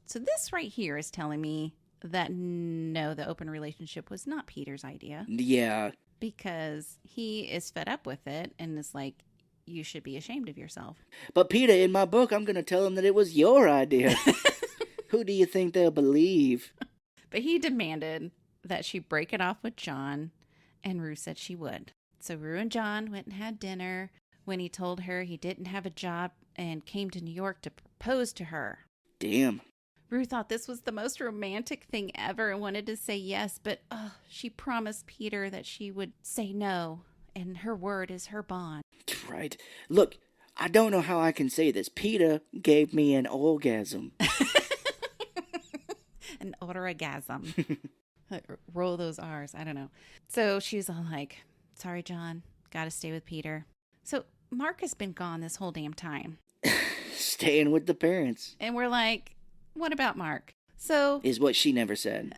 So this right here is telling me that no, the open relationship was not Peter's idea. Yeah. Because he is fed up with it and is like, you should be ashamed of yourself. But Peter, in my book, I'm going to tell them that it was your idea. Who do you think they'll believe? But he demanded that she break it off with John, and Rue said she would. So Rue and John went and had dinner when he told her he didn't have a job and came to New York to propose to her. Damn. Rue thought this was the most romantic thing ever and wanted to say yes, but she promised Peter that she would say no, and her word is her bond. Right. Look, I don't know how I can say this. Peter gave me an orgasm. An orgasm. Roll those R's. I don't know. So she's all like, sorry, John. Got to stay with Peter. So Mark has been gone this whole damn time. Staying with the parents. And we're like, what about Mark? So is what she never said.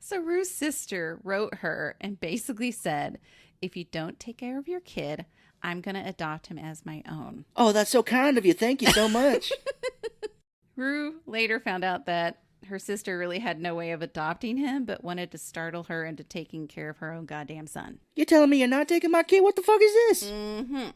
So Rue's sister wrote her and basically said, if you don't take care of your kid, I'm going to adopt him as my own. Oh, that's so kind of you. Thank you so much. Rue later found out that her sister really had no way of adopting him, but wanted to startle her into taking care of her own goddamn son. You're telling me you're not taking my kid? What the fuck is this? Mm-hmm.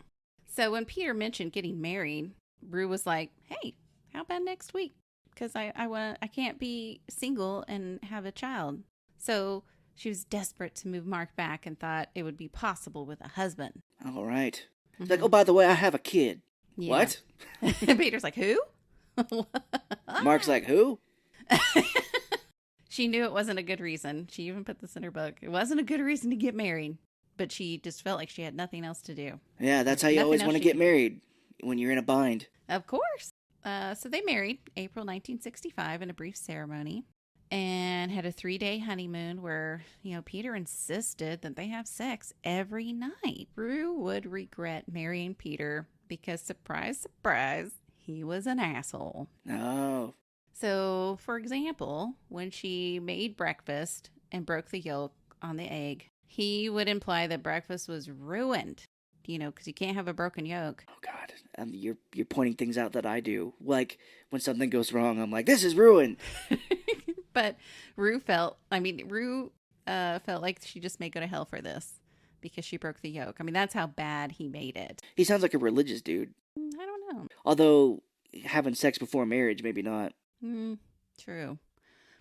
So when Peter mentioned getting married, Rue was like, hey, how about next week? Because I can't be single and have a child. So she was desperate to move Mark back and thought it would be possible with a husband. All right. It's like, oh, by the way, I have a kid. Yeah. What? Peter's like, who? Mark's like, who? She knew it wasn't a good reason. She even put this in her book. It wasn't a good reason to get married, but she just felt like she had nothing else to do. Yeah, that's how you always want to get married, when you're in a bind. Of course. So they married April 1965 in a brief ceremony and had a 3-day honeymoon where, Peter insisted that they have sex every night. Rue would regret marrying Peter because, surprise, surprise, he was an asshole. Oh. So, for example, when she made breakfast and broke the yolk on the egg, he would imply that breakfast was ruined, because you can't have a broken yolk. Oh, God. You're pointing things out that I do. Like, when something goes wrong, I'm like, this is ruined. But Rue felt like she just may go to hell for this because she broke the yolk. I mean, that's how bad he made it. He sounds like a religious dude. I don't know. Although, having sex before marriage, maybe not. True.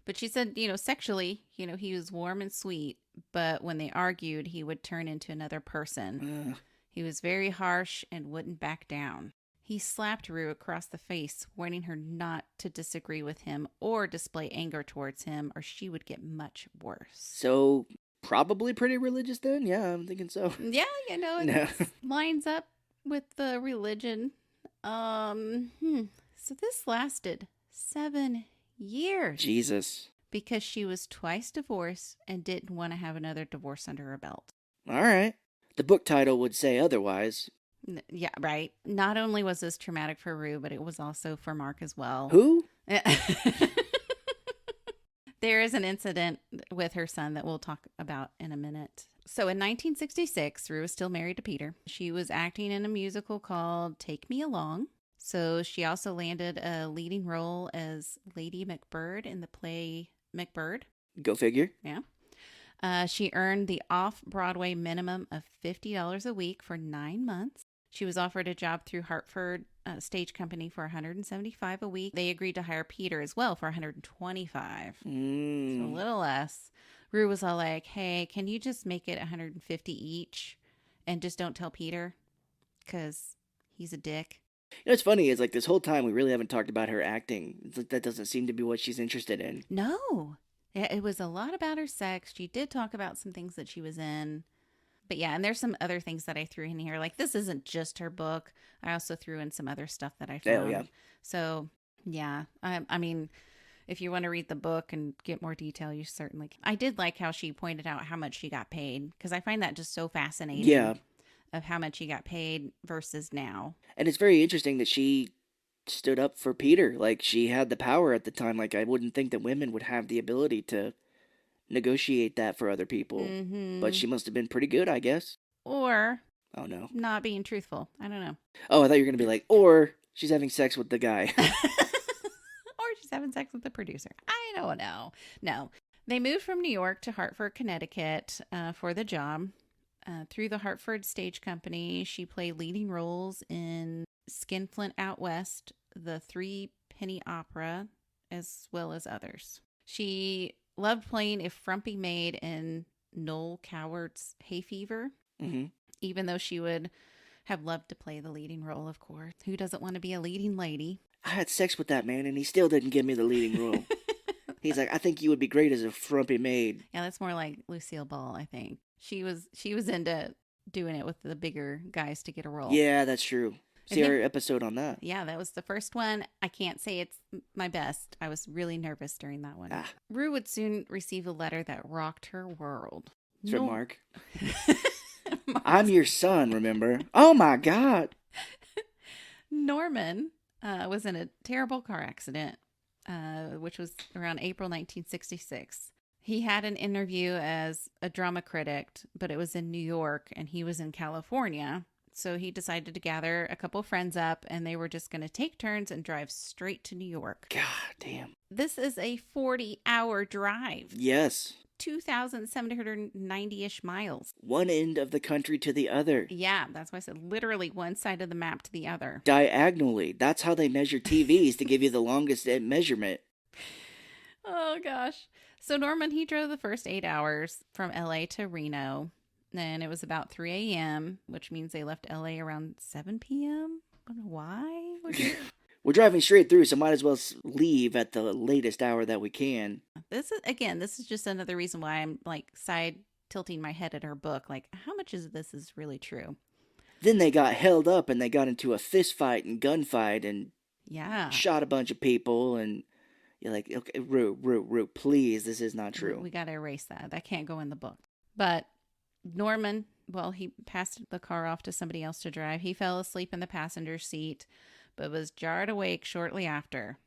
But she said, sexually, he was warm and sweet, but when they argued, he would turn into another person. He was very harsh and wouldn't back down. He slapped Rue across the face, warning her not to disagree with him or display anger towards him, or she would get much worse. So, probably pretty religious then? Yeah, I'm thinking so. Yeah, it lines up with the religion. So this lasted 7 years. Jesus. Because she was twice divorced and didn't want to have another divorce under her belt. All right. The book title would say otherwise. Yeah, right. Not only was this traumatic for Rue, but it was also for Mark as well. Who? There is an incident with her son that we'll talk about in a minute. So in 1966, Rue was still married to Peter. She was acting in a musical called Take Me Along. So she also landed a leading role as Lady McBird in the play McBird. Go figure. Yeah. She earned the off-Broadway minimum of $50 a week for 9 months. She was offered a job through Hartford Stage Company for $175 a week. They agreed to hire Peter as well for $125. So a little less. Rue was all like, hey, can you just make it $150 each and just don't tell Peter? Because he's a dick. What's funny is, like, this whole time we really haven't talked about her acting. It's like that doesn't seem to be what she's interested in. No. It was a lot about her sex. She did talk about some things that she was in. But yeah, and there's some other things that I threw in here. Like, this isn't just her book. I also threw in some other stuff that I found. Oh, yeah. So, yeah. I mean, if you want to read the book and get more detail, you certainly can. I did like how she pointed out how much she got paid, because I find that just so fascinating. Yeah. Of how much she got paid versus now. And it's very interesting that she stood up for Peter. Like, she had the power at the time. Like, I wouldn't think that women would have the ability to negotiate that for other people. Mm-hmm. But she must have been pretty good, I guess. Or Oh, no. not being truthful. I don't know. Oh, I thought you were going to be like, or she's having sex with the guy. Or she's having sex with the producer. I don't know. No. They moved from New York to Hartford, Connecticut for the job. Through the Hartford Stage Company, she played leading roles in Skinflint Out West, the Three Penny Opera, as well as others. She loved playing a frumpy maid in Noel Cowart's Hay Fever, Mm-hmm. even though she would have loved to play the leading role, of course. Who doesn't want to be a leading lady? I had sex with that man, and he still didn't give me the leading role. He's like, I think you would be great as a frumpy maid. Yeah, that's more like Lucille Ball, I think. She was into doing it with the bigger guys to get a role. Yeah, that's true. I See think- our episode on that. Yeah, that was the first one. I can't say it's my best. I was really nervous during that one. Ah. Rue would soon receive a letter that rocked her world. It's from Mark. Mark. I'm your son, remember? Oh my God. Norman was in a terrible car accident, which was around April 1966. He had an interview as a drama critic, but it was in New York and he was in California. So he decided to gather a couple friends up and they were just going to take turns and drive straight to New York. God damn. This is a 40-hour drive, Yes. 2,790-ish miles. One end of the country to the other. Yeah, that's why I said literally one side of the map to the other. Diagonally. That's how they measure TVs to give you the longest measurement. Oh, gosh. So Norman, he drove the first 8 hours from LA to Reno. And it was about 3 a.m., which means they left LA around 7 p.m. I don't know why. We're driving straight through, so might as well leave at the latest hour that we can. This is just another reason why I'm like side tilting my head at her book. Like, how much of this is really true? Then they got held up and they got into a fist fight and gunfight and Yeah. shot a bunch of people. And you're like, okay, Rue, please, this is not true. We got to erase that. That can't go in the book. But Norman, well, he passed the car off to somebody else to drive. He fell asleep in the passenger seat, but was jarred awake shortly after.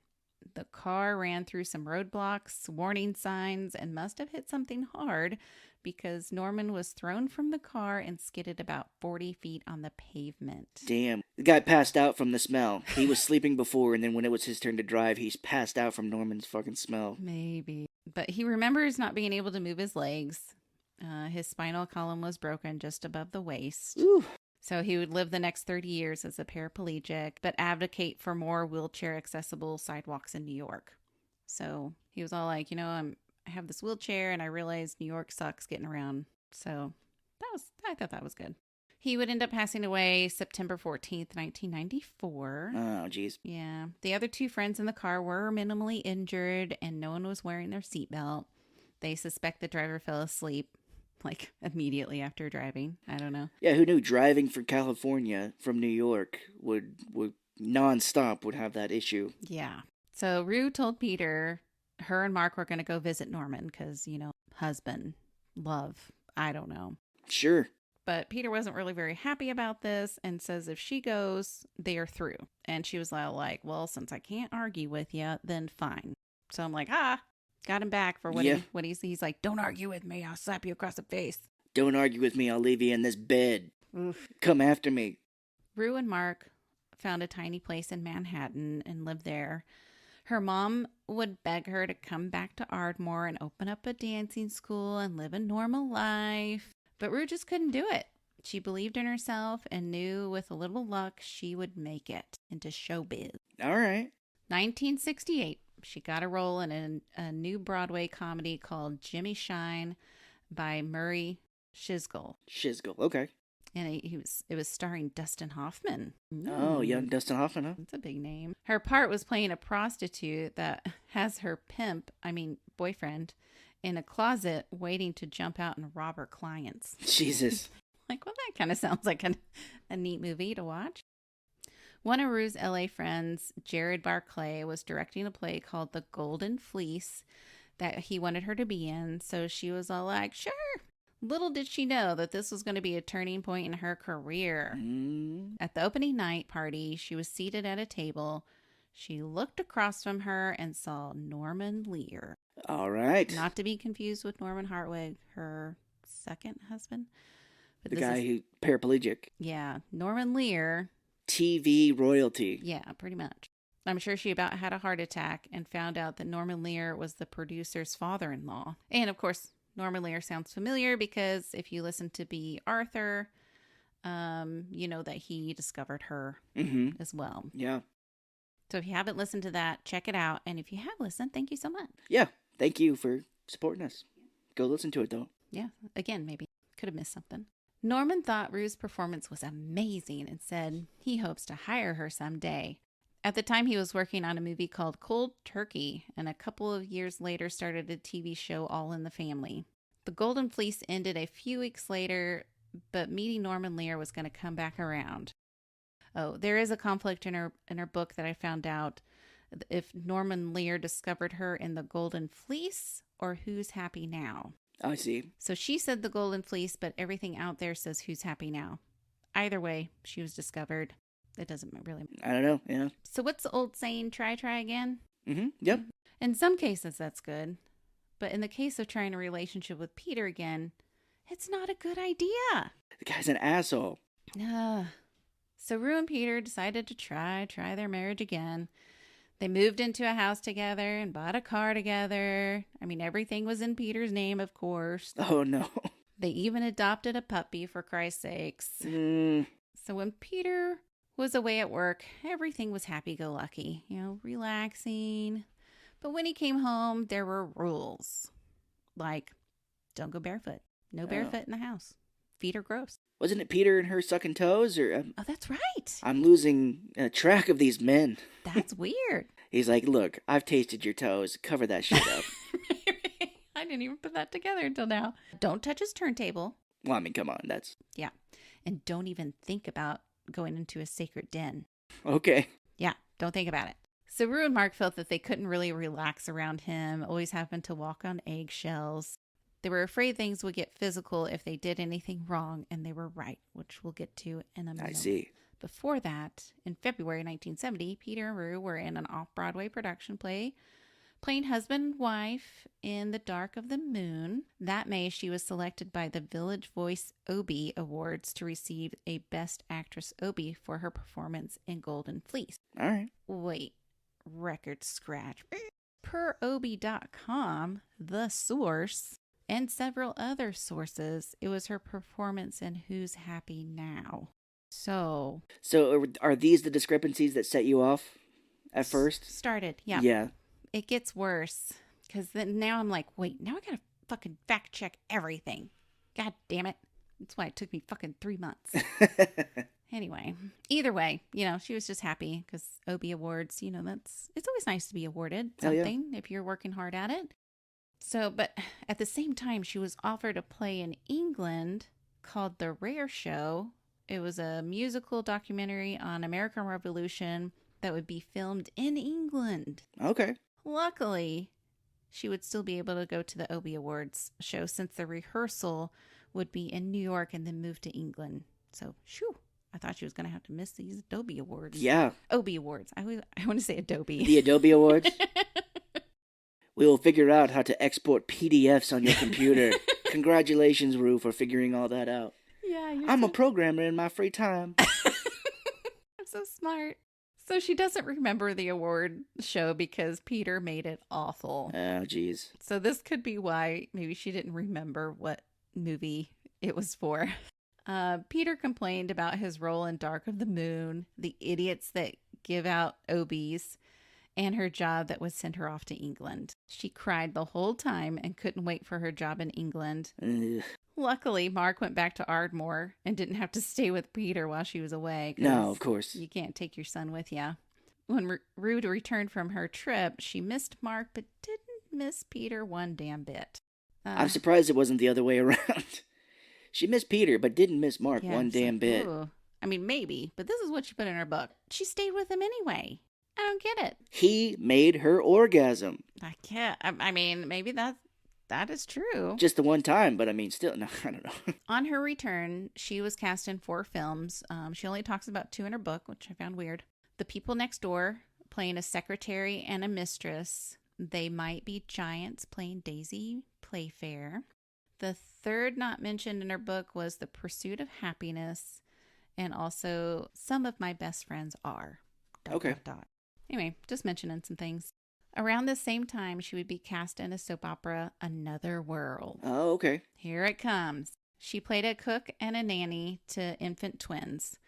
The car ran through some roadblocks, warning signs, and must have hit something hard because Norman was thrown from the car and skidded about 40 feet on the pavement. Damn. The guy passed out from the smell. He was sleeping before, and then when it was his turn to drive, he's passed out from Norman's fucking smell. Maybe. But he remembers not being able to move his legs. His spinal column was broken just above the waist. Ooh. So he would live the next 30 years as a paraplegic, but advocate for more wheelchair-accessible sidewalks in New York. So he was all like, I have this wheelchair, and I realize New York sucks getting around. So I thought that was good. He would end up passing away September 14th, 1994. Oh, jeez. Yeah. The other two friends in the car were minimally injured, and no one was wearing their seatbelt. They suspect the driver fell asleep like immediately after driving. I don't know. Yeah, who knew driving from California from New York would nonstop would have that issue. Yeah. So Rue told Peter her and Mark were going to go visit Norman because, husband, love, I don't know. Sure. But Peter wasn't really very happy about this and says if she goes, they are through. And she was like, well, since I can't argue with you, then fine. So I'm like, got him back for what he's like, don't argue with me. I'll slap you across the face. Don't argue with me. I'll leave you in this bed. Oof. Come after me. Rue and Mark found a tiny place in Manhattan and lived there. Her mom would beg her to come back to Ardmore and open up a dancing school and live a normal life. But Rue just couldn't do it. She believed in herself and knew with a little luck she would make it into showbiz. All right. 1968, she got a role in a new Broadway comedy called Jimmy Shine by Murray Shizgel. Okay. And it was starring Dustin Hoffman. Oh, young Dustin Hoffman, huh? That's a big name. Her part was playing a prostitute that has her boyfriend, in a closet waiting to jump out and rob her clients. Jesus. Like, well, that kind of sounds like a neat movie to watch. One of Rue's LA friends, Jared Barclay, was directing a play called The Golden Fleece that he wanted her to be in. So she was all like, sure. Little did she know that this was going to be a turning point in her career. At the opening night party, she was seated at a table. She looked across from her and saw Norman Lear. All right. Not to be confused with Norman Hartwig, her second husband. But The this guy is, who paraplegic. yeah, Norman Lear. TV royalty. Yeah, pretty much. I'm sure she about had a heart attack and found out that Norman Lear was the producer's father-in-law. And of course, Norman Lear sounds familiar because if you listen to B. Arthur, you know that he discovered her as well. Yeah. So if you haven't listened to that, check it out. And if you have listened, thank you so much. Yeah. Thank you for supporting us. Go listen to it, though. Yeah, again, maybe could have missed something. Norman thought Rue's performance was amazing and said he hopes to hire her someday. At the time, he was working on a movie called Cold Turkey, and a couple of years later started a TV show All in the Family. The Golden Fleece ended a few weeks later, but meeting Norman Lear was going to come back around. Oh, there is a conflict in her book that I found out if Norman Lear discovered her in the Golden Fleece or Who's Happy Now. I see. So she said the Golden Fleece, but everything out there says Who's Happy Now. Either way, she was discovered. It doesn't really matter. I don't know. Yeah. So what's the old saying, try again? Yep. In some cases, that's good. But in the case of trying a relationship with Peter again, it's not a good idea. The guy's an asshole. So Rue and Peter decided to try their marriage again. They moved into a house together and bought a car together. I mean, everything was in Peter's name, of course. Oh, no. They even adopted a puppy, for Christ's sakes. So when Peter was away at work, everything was happy-go-lucky, relaxing. But when he came home, there were rules. Like, don't go barefoot. No barefoot in the house. Feet are gross. Wasn't it Peter and her sucking toes? Or Oh, that's right. I'm losing track of these men. That's weird. He's like, look, I've tasted your toes. Cover that shit up. I didn't even put that together until now. Don't touch his turntable. Well, I mean, come on. That's... Yeah. And don't even think about going into a sacred den. Okay. Yeah, don't think about it. So Rue and Mark felt that they couldn't really relax around him, always having to walk on eggshells. They were afraid things would get physical if they did anything wrong, and they were right, which we'll get to in a minute. I see. Before that, in February 1970, Peter and Rue were in an off-Broadway production play, playing husband and wife in The Dark of the Moon. That May, she was selected by the Village Voice Obie Awards to receive a Best Actress Obie for her performance in Golden Fleece. All right. Wait, record scratch. Per Obie.com, the source, and several other sources, it was her performance in Who's Happy Now. So are these the discrepancies that set you off at first? Started, yeah. Yeah. It gets worse, because then now I'm like, wait, now I gotta fucking fact check everything. God damn it. That's why it took me fucking 3 months. Anyway, either way, she was just happy because Obie Awards, it's always nice to be awarded something if you're working hard at it. So, but at the same time, she was offered a play in England called The Rare Show. It was a musical documentary on American Revolution that would be filmed in England. Okay. Luckily, she would still be able to go to the Obie Awards show since the rehearsal would be in New York and then move to England. So, shoo. I thought she was going to have to miss these Adobe Awards. Yeah. Obie Awards. I want to say Adobe. The Adobe Awards? We will figure out how to export PDFs on your computer. Congratulations, Rue, for figuring all that out. Yeah, I'm a programmer in my free time. I'm so smart. So she doesn't remember the award show because Peter made it awful. Oh, jeez. So this could be why maybe she didn't remember what movie it was for. Peter complained about his role in Dark of the Moon, the idiots that give out Obies, and her job that would send her off to England. She cried the whole time and couldn't wait for her job in England. Ugh. Luckily, Mark went back to Ardmore and didn't have to stay with Peter while she was away. No, of course. You can't take your son with you. When Rue returned from her trip, she missed Mark but didn't miss Peter one damn bit. I'm surprised it wasn't the other way around. She missed Peter but didn't miss Mark one damn bit. Ooh. I mean, maybe, but this is what she put in her book. She stayed with him anyway. I don't get it. He made her orgasm. I can't. I mean, maybe that is true. Just the one time, but I mean, still, no, I don't know. On her return, she was cast in 4 films. She only talks about 2 in her book, which I found weird. The People Next Door, playing a secretary and a mistress. They Might Be Giants, playing Daisy Playfair. The third not mentioned in her book was The Pursuit of Happiness, and also Some of My Best Friends Are. ... Okay. Anyway, just mentioning some things. Around the same time, she would be cast in a soap opera, Another World. Oh, okay. Here it comes. She played a cook and a nanny to infant twins.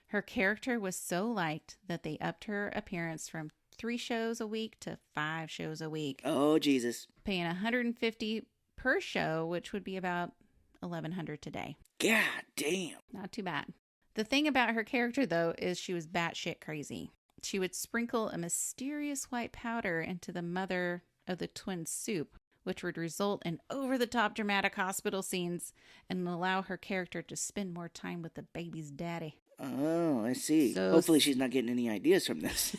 Her character was so liked that they upped her appearance from 3 shows a week to 5 shows a week, Oh, Jesus. paying $150 per show, which would be about $1,100 today. God damn. Not too bad. The thing about her character, though, is she was batshit crazy. She would sprinkle a mysterious white powder into the mother of the twins' soup, which would result in over-the-top dramatic hospital scenes and allow her character to spend more time with the baby's daddy. Oh, I see. So Hopefully she's not getting any ideas from this.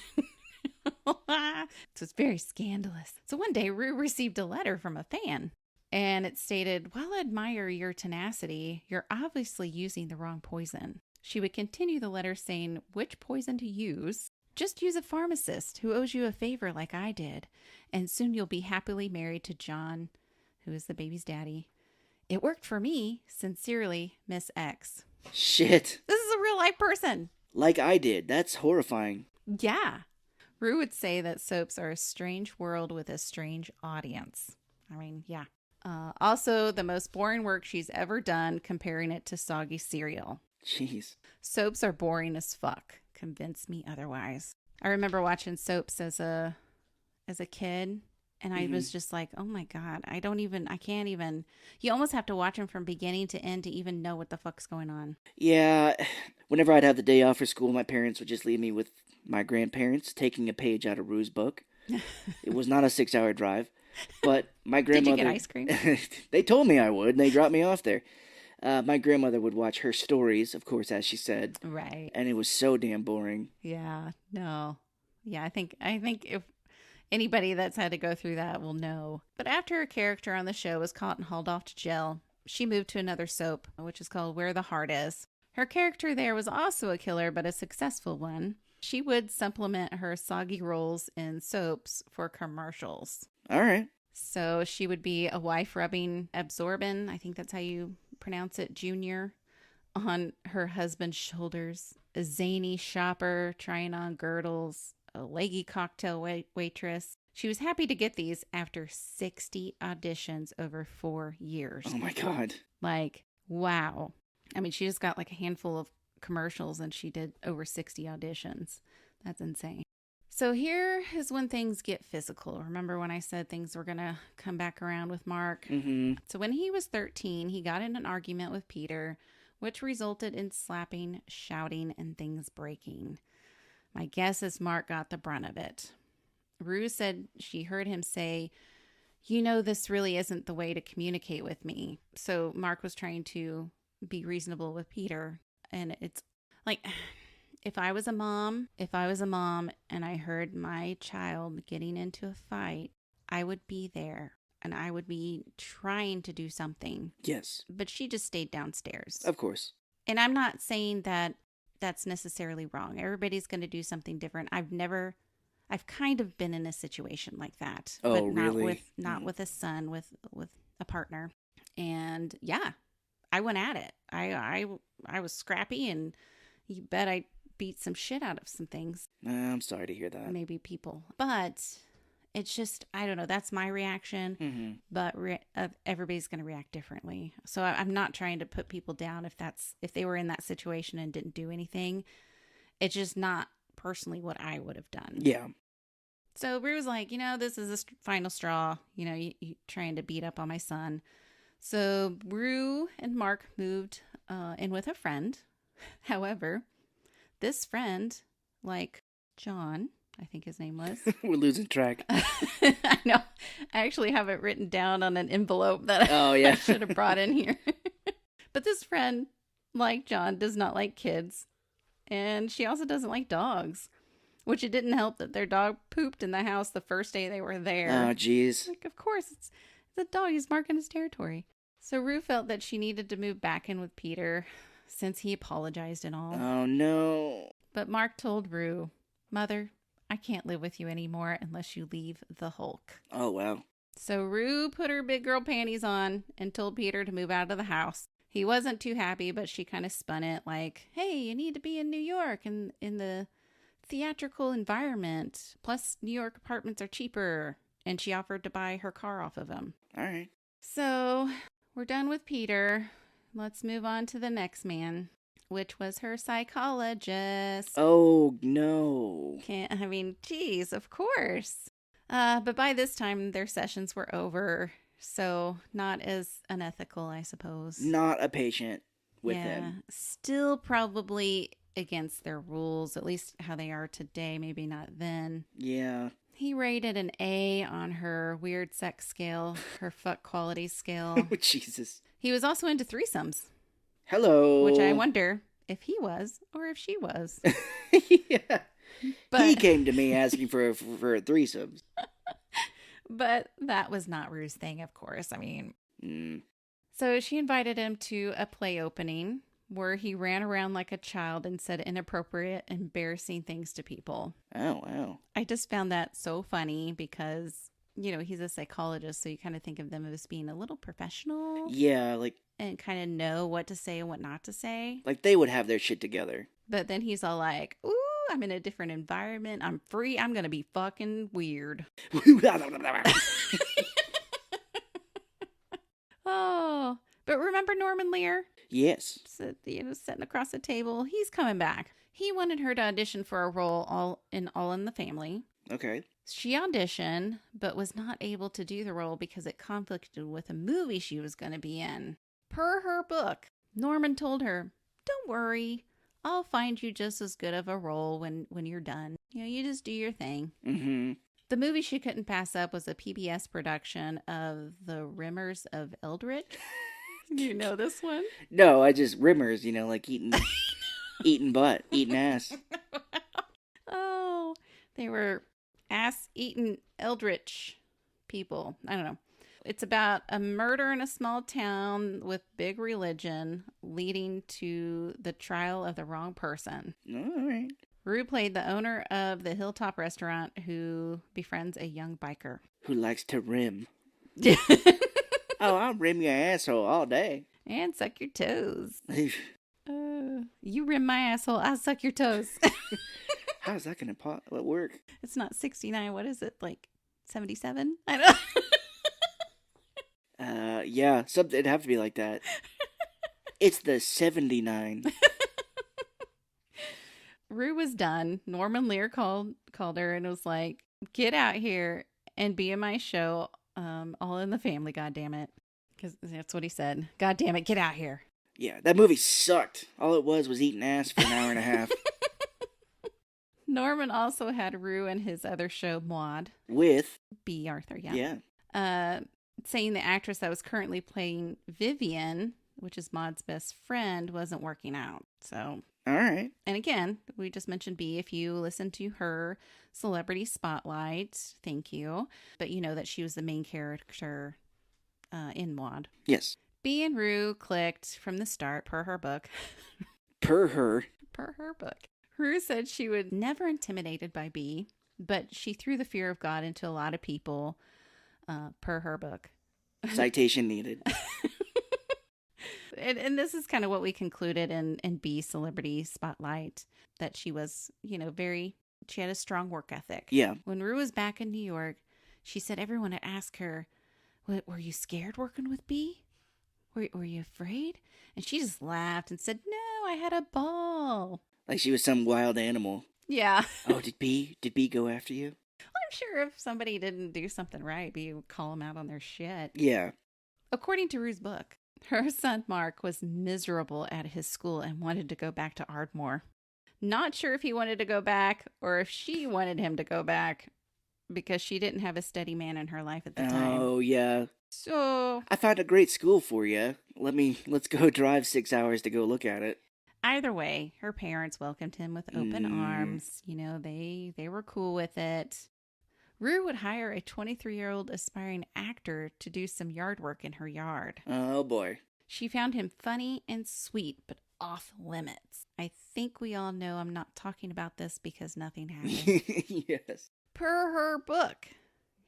So it's very scandalous. So one day, Rue received a letter from a fan, and it stated, "While I admire your tenacity, you're obviously using the wrong poison." She would continue the letter saying which poison to use. "Just use a pharmacist who owes you a favor like I did, and soon you'll be happily married to John, who is the baby's daddy. It worked for me. Sincerely, Miss X." Shit. This is a real life person. Like I did. That's horrifying. Yeah. Rue would say that soaps are a strange world with a strange audience. I mean, yeah. Also, the most boring work she's ever done, comparing it to soggy cereal. Jeez. Soaps are boring as fuck. Convince me otherwise. I remember watching soaps as a kid, and I was just like, oh my God, I can't even. You almost have to watch them from beginning to end to even know what the fuck's going on. Yeah, whenever I'd have the day off for school, my parents would just leave me with my grandparents taking a page out of Rue's book. It was not a 6-hour drive, but my grandmother... Did you get ice cream? They told me I would, and they dropped me off there. My grandmother would watch her stories, of course, as she said. Right. And it was so damn boring. Yeah. No. Yeah, I think if anybody that's had to go through that will know. But after her character on the show was caught and hauled off to jail, she moved to another soap, which is called Where the Heart Is. Her character there was also a killer, but a successful one. She would supplement her soggy roles in soaps for commercials. All right. So she would be a wife rubbing Absorbin, I think that's how you pronounce it, Junior, on her husband's shoulders. A zany shopper trying on girdles. A leggy cocktail waitress. She was happy to get these after 60 auditions over 4 years. Oh my God. Like, wow. I mean, she just got like a handful of commercials and she did over 60 auditions. That's insane. So here is when things get physical. Remember when I said things were going to come back around with Mark? Mm-hmm. So when he was 13, he got in an argument with Peter, which resulted in slapping, shouting, and things breaking. My guess is Mark got the brunt of it. Rue said she heard him say, "You know, this really isn't the way to communicate with me." So Mark was trying to be reasonable with Peter. And it's like, if I was a mom and I heard my child getting into a fight, I would be there and I would be trying to do something. Yes. But she just stayed downstairs. Of course. And I'm not saying that that's necessarily wrong. Everybody's going to do something different. I've kind of been in a situation like that. Oh, but not really? with a son, with a partner. And yeah, I went at it. I was scrappy, and you bet I beat some shit out of some things. I'm sorry to hear that. Maybe people. But it's just, I don't know. That's my reaction. Mm-hmm. But everybody's going to react differently. So I'm not trying to put people down if they were in that situation and didn't do anything. It's just not personally what I would have done. Yeah. So Rue was like, this is the final straw. You trying to beat up on my son. So Rue and Mark moved in with a friend. However, this friend, like John, I think his name was. We're losing track. I know. I actually have it written down on an envelope that I should have brought in here. But this friend, like John, does not like kids. And she also doesn't like dogs. Which it didn't help that their dog pooped in the house the first day they were there. Oh, jeez. Like, of course, it's a dog. He's marking his territory. So Rue felt that she needed to move back in with Peter since he apologized and all. Oh, no. But Mark told Rue, "Mother, I can't live with you anymore unless you leave the Hulk." Oh, wow. So Rue put her big girl panties on and told Peter to move out of the house. He wasn't too happy, but she kind of spun it like, hey, you need to be in New York and in the theatrical environment. Plus, New York apartments are cheaper. And she offered to buy her car off of him. All right. So we're done with Peter. Let's move on to the next man, which was her psychologist. Oh, no. Geez, of course. But by this time, their sessions were over. So not as unethical, I suppose. Not a patient with yeah, him. Still probably against their rules, at least how they are today. Maybe not then. Yeah. He rated an A on her weird sex scale, her fuck quality scale. Oh, Jesus. He was also into threesomes. Hello. Which I wonder if he was or if she was. Yeah. But he came to me asking for a threesome. But that was not Rue's thing, of course. So she invited him to a play opening where he ran around like a child and said inappropriate, embarrassing things to people. Oh, wow. I just found that so funny because, he's a psychologist, so you kind of think of them as being a little professional. Yeah, and kind of know what to say and what not to say. Like they would have their shit together. But then he's all like, ooh, I'm in a different environment. I'm free. I'm going to be fucking weird. Oh, but remember Norman Lear? Yes. So, sitting across the table. He's coming back. He wanted her to audition for a role All in the Family. Okay. She auditioned, but was not able to do the role because it conflicted with a movie she was going to be in. Per her book, Norman told her, don't worry. I'll find you just as good of a role when you're done. You just do your thing. Mm-hmm. The movie she couldn't pass up was a PBS production of The Rimmers of Eldritch. You know this one? No, I just rimmers, like eating butt, eating ass. Oh, they were ass-eating Eldritch people. I don't know. It's about a murder in a small town with big religion leading to the trial of the wrong person. All right. Rue played the owner of the Hilltop restaurant who befriends a young biker. Who likes to rim. Oh, I'll rim your asshole all day. And suck your toes. You rim my asshole, I'll suck your toes. How's that going to work? It's not 69. What is it, like 77? I don't know. Yeah, it'd have to be like that. It's the 79. Rue was done. Norman Lear called her and was like, get out here and be in my show, All in the Family, goddammit. Because that's what he said. God damn it, get out here. Yeah, that movie sucked. All it was eating ass for an hour and a half. Norman also had Rue in his other show, Maude. With? B. Arthur, yeah. Saying the actress that was currently playing Vivian, which is Maude's best friend, wasn't working out. So, all right. And again, we just mentioned B. If you listen to her Celebrity Spotlight, thank you. But you know that she was the main character in Maude. Yes. B and Rue clicked from the start, per her book. Per her book. Rue said she was never intimidated by B, but she threw the fear of God into a lot of people, per her book. Citation needed. And this is kind of what we concluded in B Celebrity Spotlight, that she was, she had a strong work ethic. Yeah. When Rue was back in New York, she said everyone had asked her, were you scared working with B? Were you afraid? And she just laughed and said, no, I had a ball. Like she was some wild animal. Yeah. Oh, did B go after you? I'm sure if somebody didn't do something right, B would call them out on their shit. Yeah. According to Rue's book, her son Mark was miserable at his school and wanted to go back to Ardmore. Not sure if he wanted to go back or if she wanted him to go back because she didn't have a steady man in her life at the time. Oh, yeah. So I found a great school for you. Let's go drive 6 hours to go look at it. Either way, her parents welcomed him with open arms. They were cool with it. Rue would hire a 23-year-old aspiring actor to do some yard work in her yard. Oh, boy. She found him funny and sweet, but off limits. I think we all know I'm not talking about this because nothing happened. Yes. Per her book,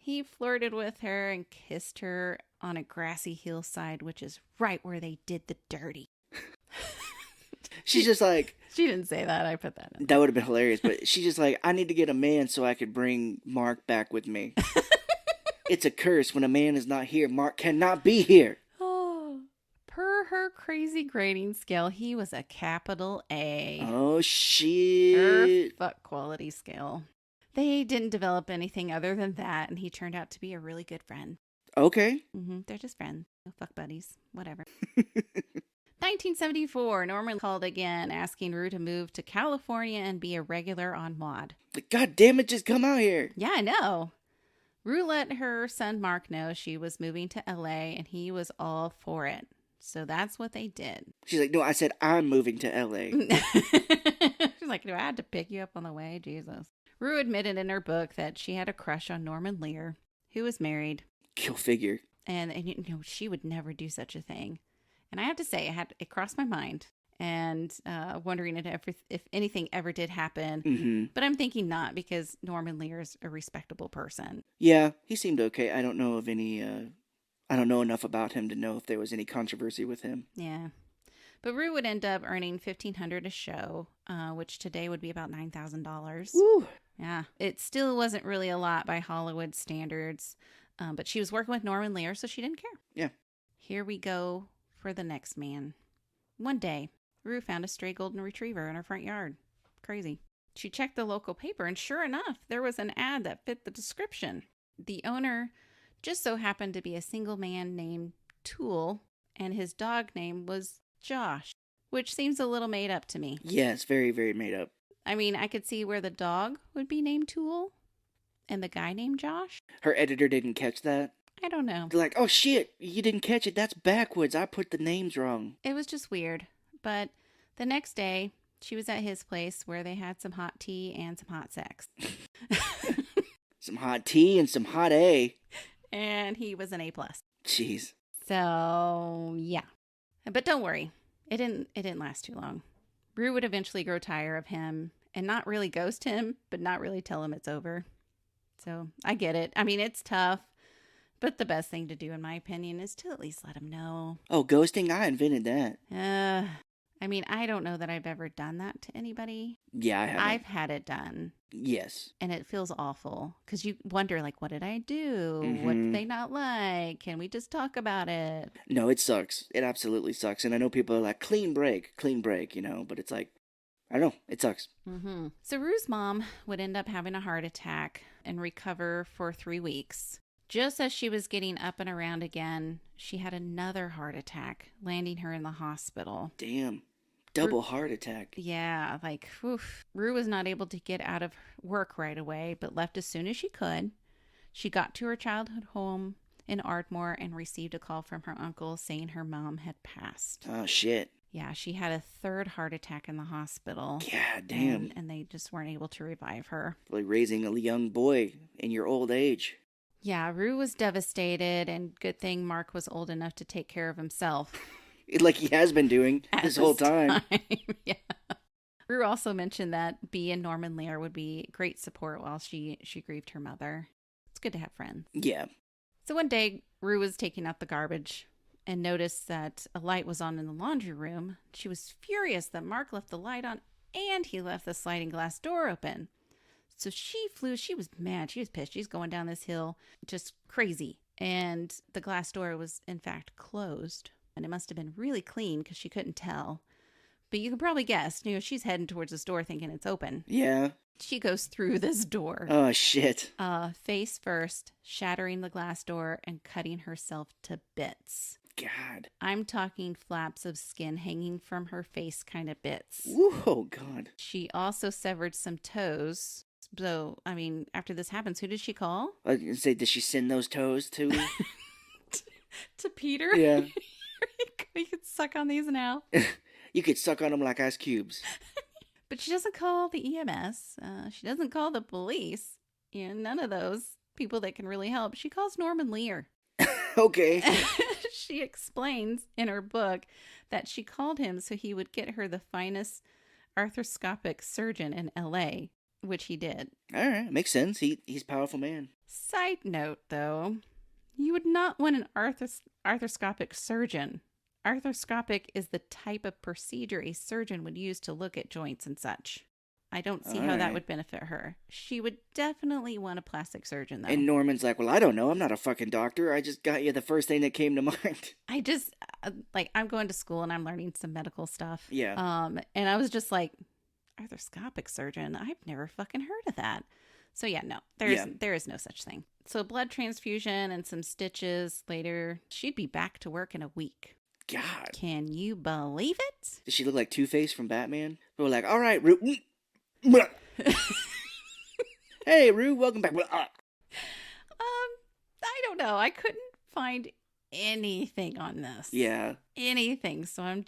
He flirted with her and kissed her on a grassy hillside, which is right where they did the dirty. She's just like... She didn't say that. I put that in. That would have been hilarious, but she's just like, I need to get a man so I could bring Mark back with me. It's a curse. When a man is not here, Mark cannot be here. Oh, per her crazy grading scale, he was a capital A. Oh, shit. Her fuck quality scale. They didn't develop anything other than that, and he turned out to be a really good friend. Okay. They're just friends. Fuck buddies. Whatever. 1974, Norman called again, asking Rue to move to California and be a regular on Maud. God damn it, just come out here. Yeah, I know. Rue let her son Mark know she was moving to LA, and he was all for it. So that's what they did. She's like, no, I said I'm moving to LA. She's like, do I have to pick you up on the way? Jesus. Rue admitted in her book that she had a crush on Norman Lear, who was married. Kill figure. And she would never do such a thing. And I have to say, it crossed my mind, and wondering if anything ever did happen. Mm-hmm. But I'm thinking not, because Norman Lear's a respectable person. Yeah, he seemed okay. I don't know of any, I don't know enough about him to know if there was any controversy with him. Yeah. But Rue would end up earning $1,500 a show, which today would be about $9,000. Woo! Yeah. It still wasn't really a lot by Hollywood standards, but she was working with Norman Lear, so she didn't care. Yeah. Here we go for the next man. One day, Rue found a stray golden retriever in her front yard. Crazy. She checked the local paper, and sure enough, there was an ad that fit the description. The owner just so happened to be a single man named Tool, and his dog name was Josh, which seems a little made up to me. Yes, very, very made up. I mean, I could see where the dog would be named Tool and the guy named Josh. Her editor didn't catch that. I don't know. They're like, oh shit, you didn't catch it. That's backwards. I put the names wrong. It was just weird. But the next day, she was at his place where they had some hot tea and some hot sex. Some hot tea and some hot A. And he was an A+. Jeez. So, yeah. But don't worry. It didn't last too long. Rue would eventually grow tired of him and not really ghost him, but not really tell him it's over. So, I get it. I mean, it's tough. But the best thing to do, in my opinion, is to at least let him know. Oh, ghosting? I invented that. I mean, I don't know that I've ever done that to anybody. Yeah, I have. I've had it done. Yes. And it feels awful because you wonder, like, what did I do? Mm-hmm. What did they not like? Can we just talk about it? No, it sucks. It absolutely sucks. And I know people are like, clean break, but it's like, I don't know. It sucks. Mm-hmm. So Rue's mom would end up having a heart attack and recover for 3 weeks. Just as she was getting up and around again, she had another heart attack, landing her in the hospital. Damn. Double heart attack. Yeah, like, oof. Rue was not able to get out of work right away, but left as soon as she could. She got to her childhood home in Ardmore and received a call from her uncle saying her mom had passed. Oh, shit. Yeah, she had a third heart attack in the hospital. Yeah, damn. And they just weren't able to revive her. Like raising a young boy in your old age. Yeah, Rue was devastated, and good thing Mark was old enough to take care of himself. Like he has been doing this whole time. Yeah. Rue also mentioned that Bea and Norman Lear would be great support while she grieved her mother. It's good to have friends. Yeah. So one day, Rue was taking out the garbage and noticed that a light was on in the laundry room. She was furious that Mark left the light on and he left the sliding glass door open. So she was mad. She was pissed. She's going down this hill, just crazy. And the glass door was, in fact, closed. And it must have been really clean because she couldn't tell. But you can probably guess, she's heading towards this door thinking it's open. Yeah. She goes through this door. Oh, shit. Face first, shattering the glass door and cutting herself to bits. God. I'm talking flaps of skin hanging from her face kind of bits. Oh, God. She also severed some toes. So, I mean, after this happens, who did she call? I was going to say, did she send those toes to? To Peter? Yeah. You could suck on these now. You could suck on them like ice cubes. But she doesn't call the EMS. She doesn't call the police. None of those people that can really help. She calls Norman Lear. Okay. She explains in her book that she called him so he would get her the finest arthroscopic surgeon in LA. which he did. All right, makes sense. He's a powerful man. Side note, though, you would not want an arthroscopic surgeon. Arthroscopic is the type of procedure a surgeon would use to look at joints and such. I don't see how that would benefit her. She would definitely want a plastic surgeon, though. And Norman's like, well, I don't know. I'm not a fucking doctor. I just got you the first thing that came to mind. I just, I'm going to school and I'm learning some medical stuff. Yeah. And I was just like, arthroscopic surgeon? I've never fucking heard of that. So yeah, no, there is no such thing. So blood transfusion and some stitches later, she'd be back to work in a week. God. Can you believe it? Does she look like Two-Face from Batman? We're like, all right, Rue. Hey, Rue, welcome back. I don't know. I couldn't find anything on this. Yeah. Anything. So I'm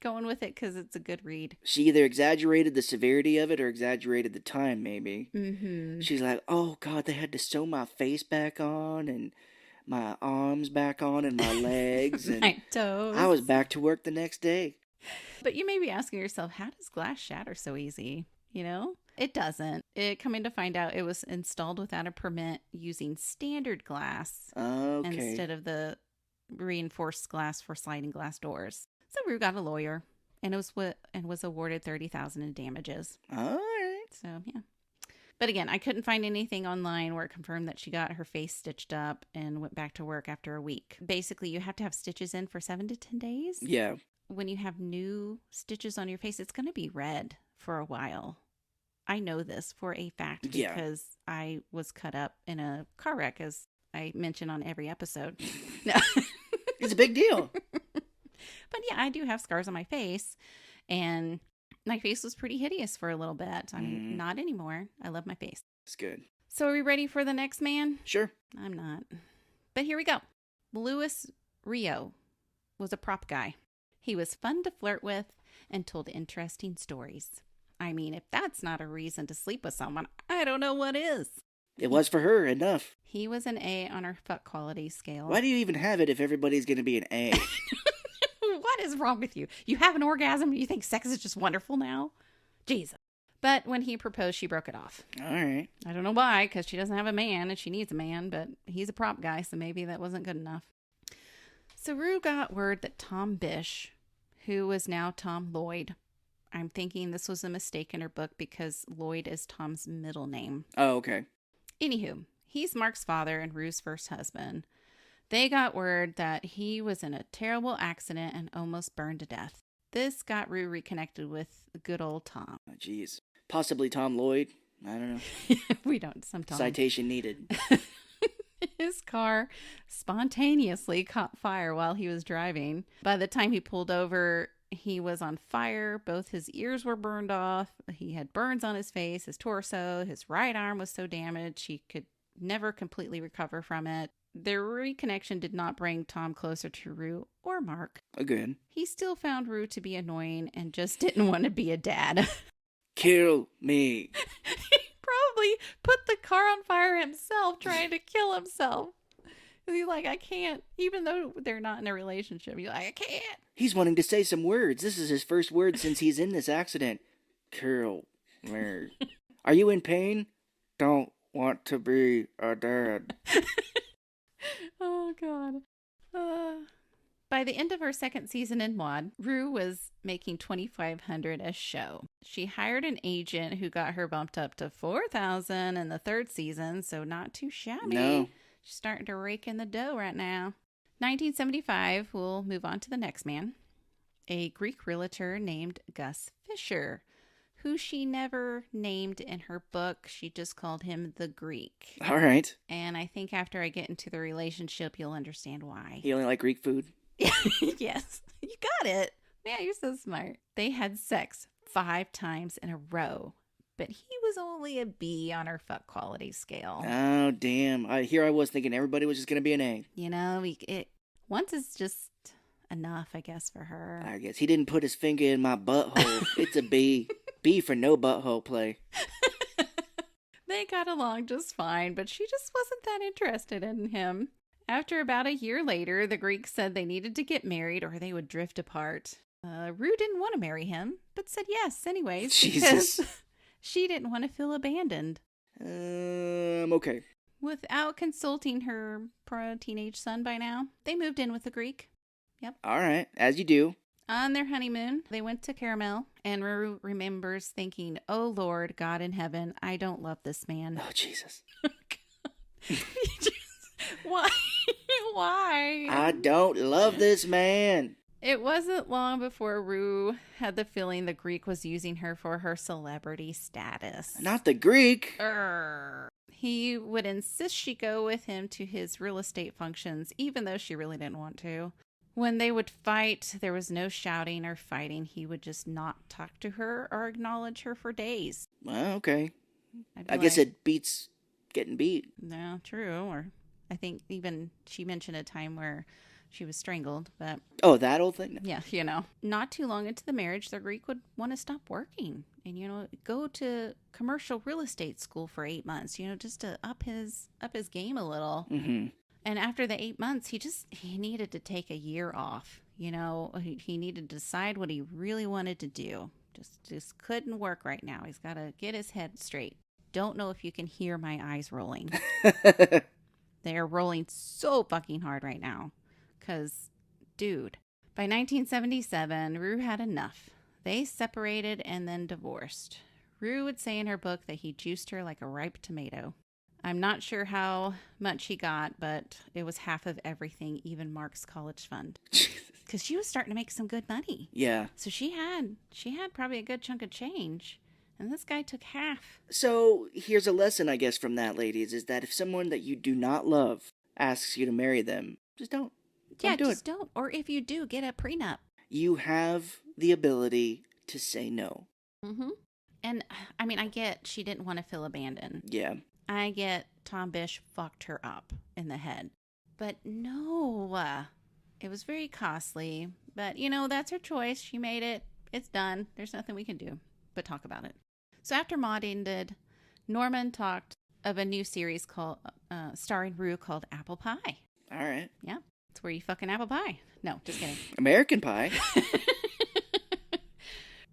going with it because it's a good read. She either exaggerated the severity of it or exaggerated the time, maybe. Mm-hmm. She's like, oh, God, they had to sew my face back on and my arms back on and my legs. And my toes. I was back to work the next day. But you may be asking yourself, how does glass shatter so easy? You know? It doesn't. Coming to find out, it was installed without a permit using standard glass instead of the reinforced glass for sliding glass doors. So Rue got a lawyer and was awarded $30,000 in damages. All right. So yeah. But again, I couldn't find anything online where it confirmed that she got her face stitched up and went back to work after a week. Basically, you have to have stitches in for 7 to 10 days. Yeah. When you have new stitches on your face, it's going to be red for a while. I know this for a fact because I was cut up in a car wreck, as I mention on every episode. No. It's a big deal. But yeah, I do have scars on my face, and my face was pretty hideous for a little bit. I'm not anymore. I love my face. It's good. So are we ready for the next man? Sure. I'm not. But here we go. Louis Rio was a prop guy. He was fun to flirt with and told interesting stories. I mean, if that's not a reason to sleep with someone, I don't know what is. It was for her, enough. He was an A on our fuck quality scale. Why do you even have it if everybody's going to be an A? What is wrong with you? You have an orgasm and you think sex is just wonderful now? Jesus. But when he proposed, she broke it off. All right. I don't know why, because she doesn't have a man and she needs a man, but he's a prop guy, so maybe that wasn't good enough. So Rue got word that Tom Bish, who was now Tom Lloyd, I'm thinking this was a mistake in her book because Lloyd is Tom's middle name. Oh, okay. Anywho, he's Mark's father and Rue's first husband. They got word that he was in a terrible accident and almost burned to death. This got Rue reconnected with good old Tom. Oh, jeez. Possibly Tom Lloyd. I don't know. We don't. Some Tom. Citation needed. His car spontaneously caught fire while he was driving. By the time he pulled over, he was on fire. Both his ears were burned off. He had burns on his face, his torso. His right arm was so damaged he could never completely recover from it. Their reconnection did not bring Tom closer to Rue or Mark. Again. He still found Rue to be annoying and just didn't want to be a dad. Kill me. He probably put the car on fire himself trying to kill himself. He's like, I can't, even though they're not in a relationship. He's like, I can't. He's wanting to say some words. This is his first word since he's in this accident. Kill me. Are you in pain? Don't want to be a dad. Oh, God. By the end of her second season in Maud, Rue was making $2,500 a show. She hired an agent who got her bumped up to $4,000 in the third season, so not too shabby. No. She's starting to rake in the dough right now. 1975, we'll move on to the next man. A Greek realtor named Gus Fisher, who she never named in her book. She just called him the Greek. All right. And I think after I get into the relationship, you'll understand why. He only like Greek food? Yes, you got it. Yeah, you're so smart. They had sex 5 times in a row, but he was only a B on her fuck quality scale. Oh, damn. Here I was thinking everybody was just going to be an A. You know, once is just enough, I guess, for her. I guess he didn't put his finger in my butthole. It's a B. B for no butthole play. They got along just fine, but she just wasn't that interested in him. After about a year later, the Greeks said they needed to get married or they would drift apart. Rue didn't want to marry him, but said yes anyways. Jesus. She didn't want to feel abandoned. Okay. Without consulting her teenage son by now, they moved in with the Greek. Yep. All right, as you do. On their honeymoon, they went to Caramel, and Rue remembers thinking, "Oh Lord, God in heaven, I don't love this man." Oh, Jesus. Why? Why? I don't love this man. It wasn't long before Rue had the feeling the Greek was using her for her celebrity status. Not the Greek. He would insist she go with him to his real estate functions, even though she really didn't want to. When they would fight, there was no shouting or fighting. He would just not talk to her or acknowledge her for days. Well, okay. I guess it beats getting beat. No, true. Or I think even she mentioned a time where she was strangled, but... Oh, that old thing? Yeah, Not too long into the marriage, the Greek would want to stop working and, go to commercial real estate school for 8 months, just to up his game a little. Mm-hmm. And after the 8 months, he needed to take a year off. He needed to decide what he really wanted to do. Just couldn't work right now. He's got to get his head straight. Don't know if you can hear my eyes rolling. They are rolling so fucking hard right now. Because, dude, by 1977, Rue had enough. They separated and then divorced. Rue would say in her book that he juiced her like a ripe tomato. I'm not sure how much he got, but it was half of everything, even Mark's college fund. Because she was starting to make some good money. Yeah. So she had probably a good chunk of change. And this guy took half. So here's a lesson, I guess, from that, ladies, is that if someone that you do not love asks you to marry them, just don't. Don't. Or if you do, get a prenup. You have the ability to say no. Mm-hmm. And, I get she didn't want to feel abandoned. Yeah. I get Tom Bish fucked her up in the head. But no, it was very costly. But, that's her choice. She made it. It's done. There's nothing we can do but talk about it. So after Maud ended, Norman talked of a new series starring Rue called Apple Pie. All right. Yeah. It's where you fucking apple pie. No, just kidding. American Pie.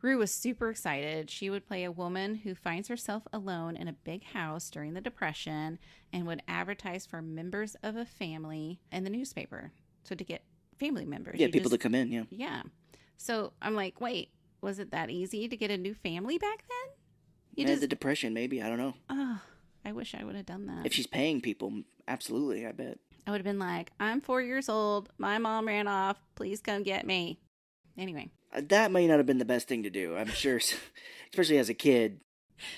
Rue was super excited. She would play a woman who finds herself alone in a big house during the Depression and would advertise for members of a family in the newspaper. So to get family members. Yeah, people to come in, yeah. Yeah. So I'm like, wait, was it that easy to get a new family back then? The Depression, maybe. I don't know. Oh, I wish I would have done that. If she's paying people, absolutely, I bet. I would have been like, I'm 4 years old. My mom ran off. Please come get me. Anyway. That may not have been the best thing to do, I'm sure, especially as a kid.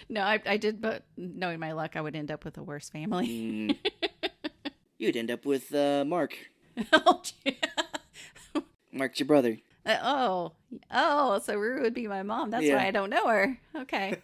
No, I did, but knowing my luck, I would end up with a worse family. You'd end up with Mark. Oh, yeah. Mark's your brother. So Rue would be my mom. That's why I don't know her. Okay.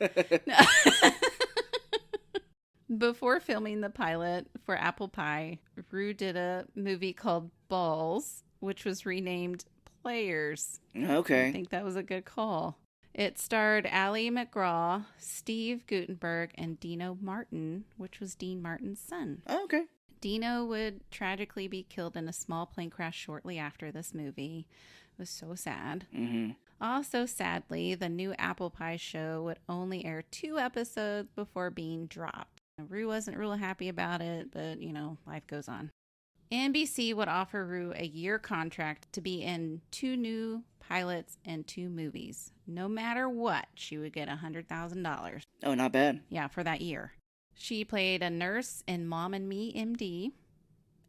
Before filming the pilot for Apple Pie, Rue did a movie called Balls, which was renamed Players. Okay. I think that was a good call. It starred Ally McGraw, Steve Guttenberg, and Dino Martin, which was Dean Martin's son. Okay. Dino would tragically be killed in a small plane crash shortly after this movie. It was so sad. Mm-hmm. Also, sadly, the new Apple Pie show would only air 2 episodes before being dropped. Rue wasn't real happy about it, but, life goes on. NBC would offer Rue a year contract to be in 2 new pilots and 2 movies. No matter what, she would get $100,000. Oh, not bad. Yeah, for that year. She played a nurse in Mom and Me, MD,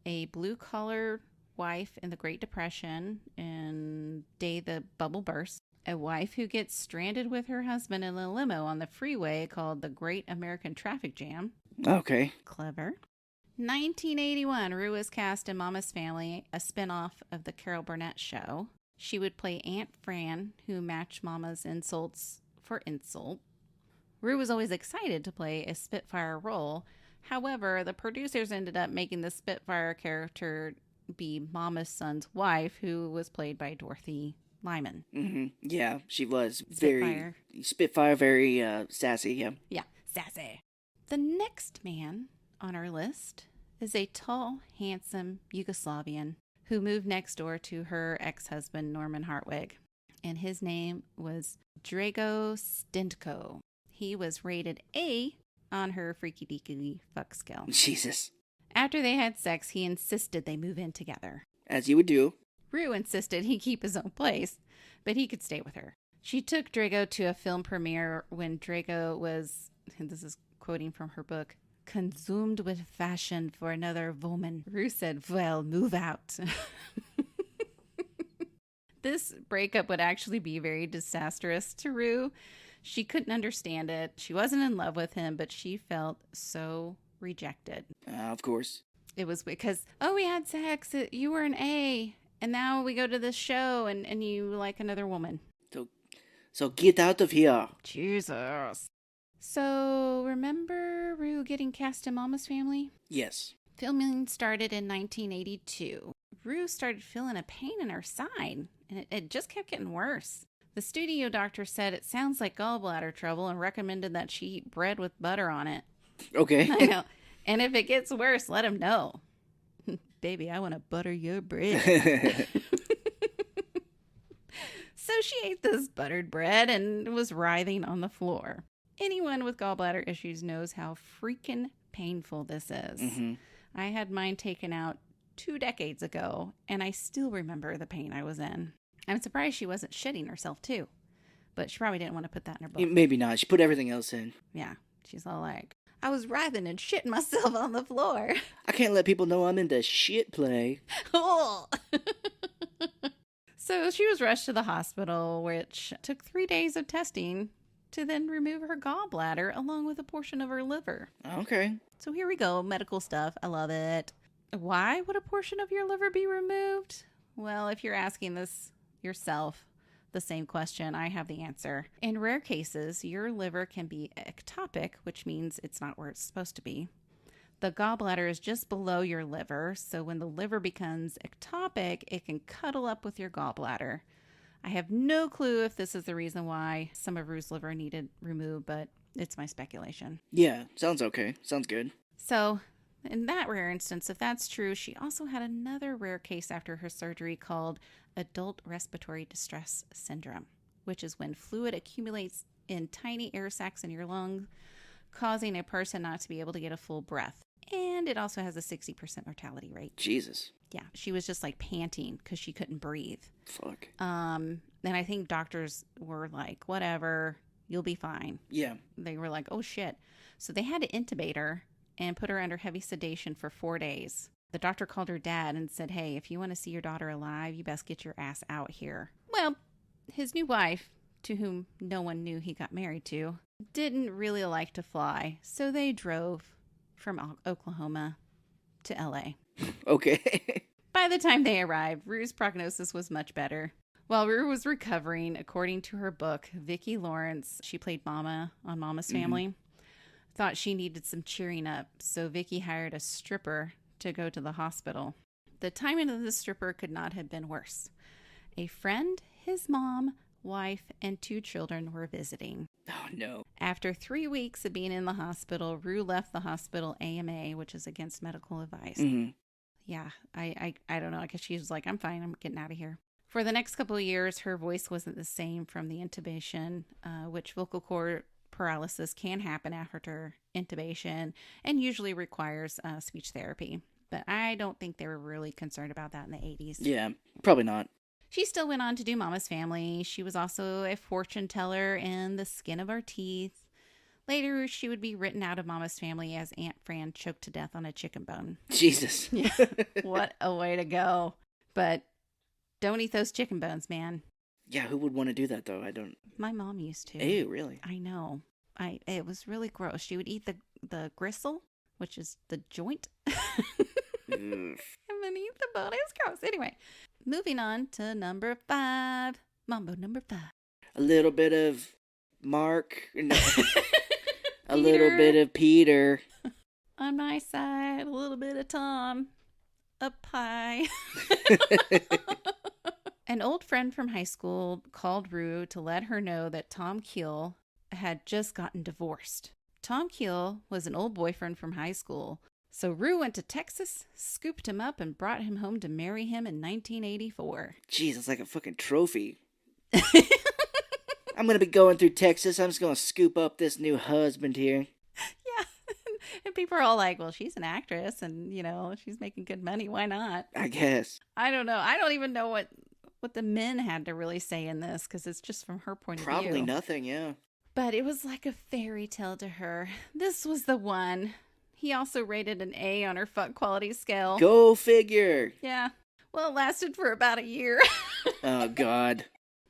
a blue-collar wife in the Great Depression and Day the Bubble Burst, a wife who gets stranded with her husband in a limo on the freeway called the Great American Traffic Jam. Okay. Clever. 1981, Rue was cast in Mama's Family, a spinoff of the Carol Burnett show. She would play Aunt Fran, who matched Mama's insults for insult. Rue was always excited to play a Spitfire role. However, the producers ended up making the Spitfire character be Mama's son's wife, who was played by Dorothy Lyman. Mm-hmm. Yeah, she was Spitfire. very sassy, yeah. Yeah, sassy. The next man on our list is a tall, handsome Yugoslavian who moved next door to her ex-husband, Norman Hartwig. And his name was Drago Stintko. He was rated A on her freaky deaky fuck scale. Jesus. After they had sex, he insisted they move in together. As you would do. Rue insisted he keep his own place, but he could stay with her. She took Drago to a film premiere when Drago was, and this is quoting from her book, consumed with fashion for another woman. Rue said, well, move out. This breakup would actually be very disastrous to Rue. She couldn't understand it. She wasn't in love with him, but she felt so rejected. Of course. It was because, oh, we had sex, you were an A, and now we go to this show and you like another woman. So get out of here. Jesus. So, remember Rue getting cast in Mama's Family? Yes. Filming started in 1982. Rue started feeling a pain in her side, and it just kept getting worse. The studio doctor said it sounds like gallbladder trouble and recommended that she eat bread with butter on it. Okay. I know. And if it gets worse, let him know. Baby, I want to butter your bread. So she ate this buttered bread and was writhing on the floor. Anyone with gallbladder issues knows how freaking painful this is. Mm-hmm. I had mine taken out 2 decades ago, and I still remember the pain I was in. I'm surprised she wasn't shitting herself, too. But she probably didn't want to put that in her book. Maybe not. She put everything else in. Yeah. She's all like, I was writhing and shitting myself on the floor. I can't let people know I'm into shit play. Oh. So she was rushed to the hospital, which took 3 days of testing to then remove her gallbladder along with a portion of her liver. Okay. So here we go, medical stuff. I love it. Why would a portion of your liver be removed? Well, if you're asking this yourself, the same question, I have the answer. In rare cases, your liver can be ectopic, which means it's not where it's supposed to be. The gallbladder is just below your liver, so when the liver becomes ectopic, it can cuddle up with your gallbladder. I have no clue if this is the reason why some of Rue's liver needed removed, but it's my speculation. Yeah, sounds okay. Sounds good. So, in that rare instance, if that's true, she also had another rare case after her surgery called adult respiratory distress syndrome, which is when fluid accumulates in tiny air sacs in your lungs, causing a person not to be able to get a full breath. And it also has a 60% mortality rate. Jesus. Yeah, she was just like panting because she couldn't breathe. Fuck. And I think doctors were like, whatever, you'll be fine. Yeah. They were like, oh shit. So they had to intubate her and put her under heavy sedation for 4 days. The doctor called her dad and said, hey, if you want to see your daughter alive, you best get your ass out here. Well, his new wife, to whom no one knew he got married to, didn't really like to fly. So they drove from Oklahoma to LA. Okay. By the time they arrived, Rue's prognosis was much better. While Rue was recovering, according to her book, Vicki Lawrence, she played Mama on Mama's Family, thought she needed some cheering up, so Vicki hired a stripper to go to the hospital. The timing of the stripper could not have been worse. A friend, his mom, wife, and 2 children were visiting. Oh, no. After 3 weeks of being in the hospital, Rue left the hospital AMA, which is against medical advice. Mm-hmm. Yeah, I don't know. I guess she was like, I'm fine. I'm getting out of here. For the next couple of years, her voice wasn't the same from the intubation, which vocal cord paralysis can happen after intubation and usually requires speech therapy. But I don't think they were really concerned about that in the 80s. Yeah, probably not. She still went on to do Mama's Family. She was also a fortune teller in The Skin of Our Teeth. Later, she would be written out of Mama's Family as Aunt Fran choked to death on a chicken bone. Jesus. Yeah, what a way to go. But don't eat those chicken bones, man. Yeah, who would want to do that, though? I don't... My mom used to. Ew, really? I know. It was really gross. She would eat the gristle, which is the joint. And then eat the bone. It's gross. Anyway, moving on to number 5. Mambo number 5. A little bit of Mark. No. A little bit of Peter. On my side, a little bit of Tom. A pie. An old friend from high school called Rue to let her know that Tom Keel had just gotten divorced. Tom Keel was an old boyfriend from high school. So Rue went to Texas, scooped him up, and brought him home to marry him in 1984. Jeez, it's like a fucking trophy. I'm going to be going through Texas. I'm just going to scoop up this new husband here. Yeah. And people are all like, well, she's an actress and, she's making good money. Why not? I guess. I don't know. I don't even know what the men had to really say in this because it's just from her point of view. Probably nothing, yeah. But it was like a fairy tale to her. This was the one. He also rated an A on her fuck quality scale. Go figure. Yeah. Well, it lasted for about a year. Oh, God.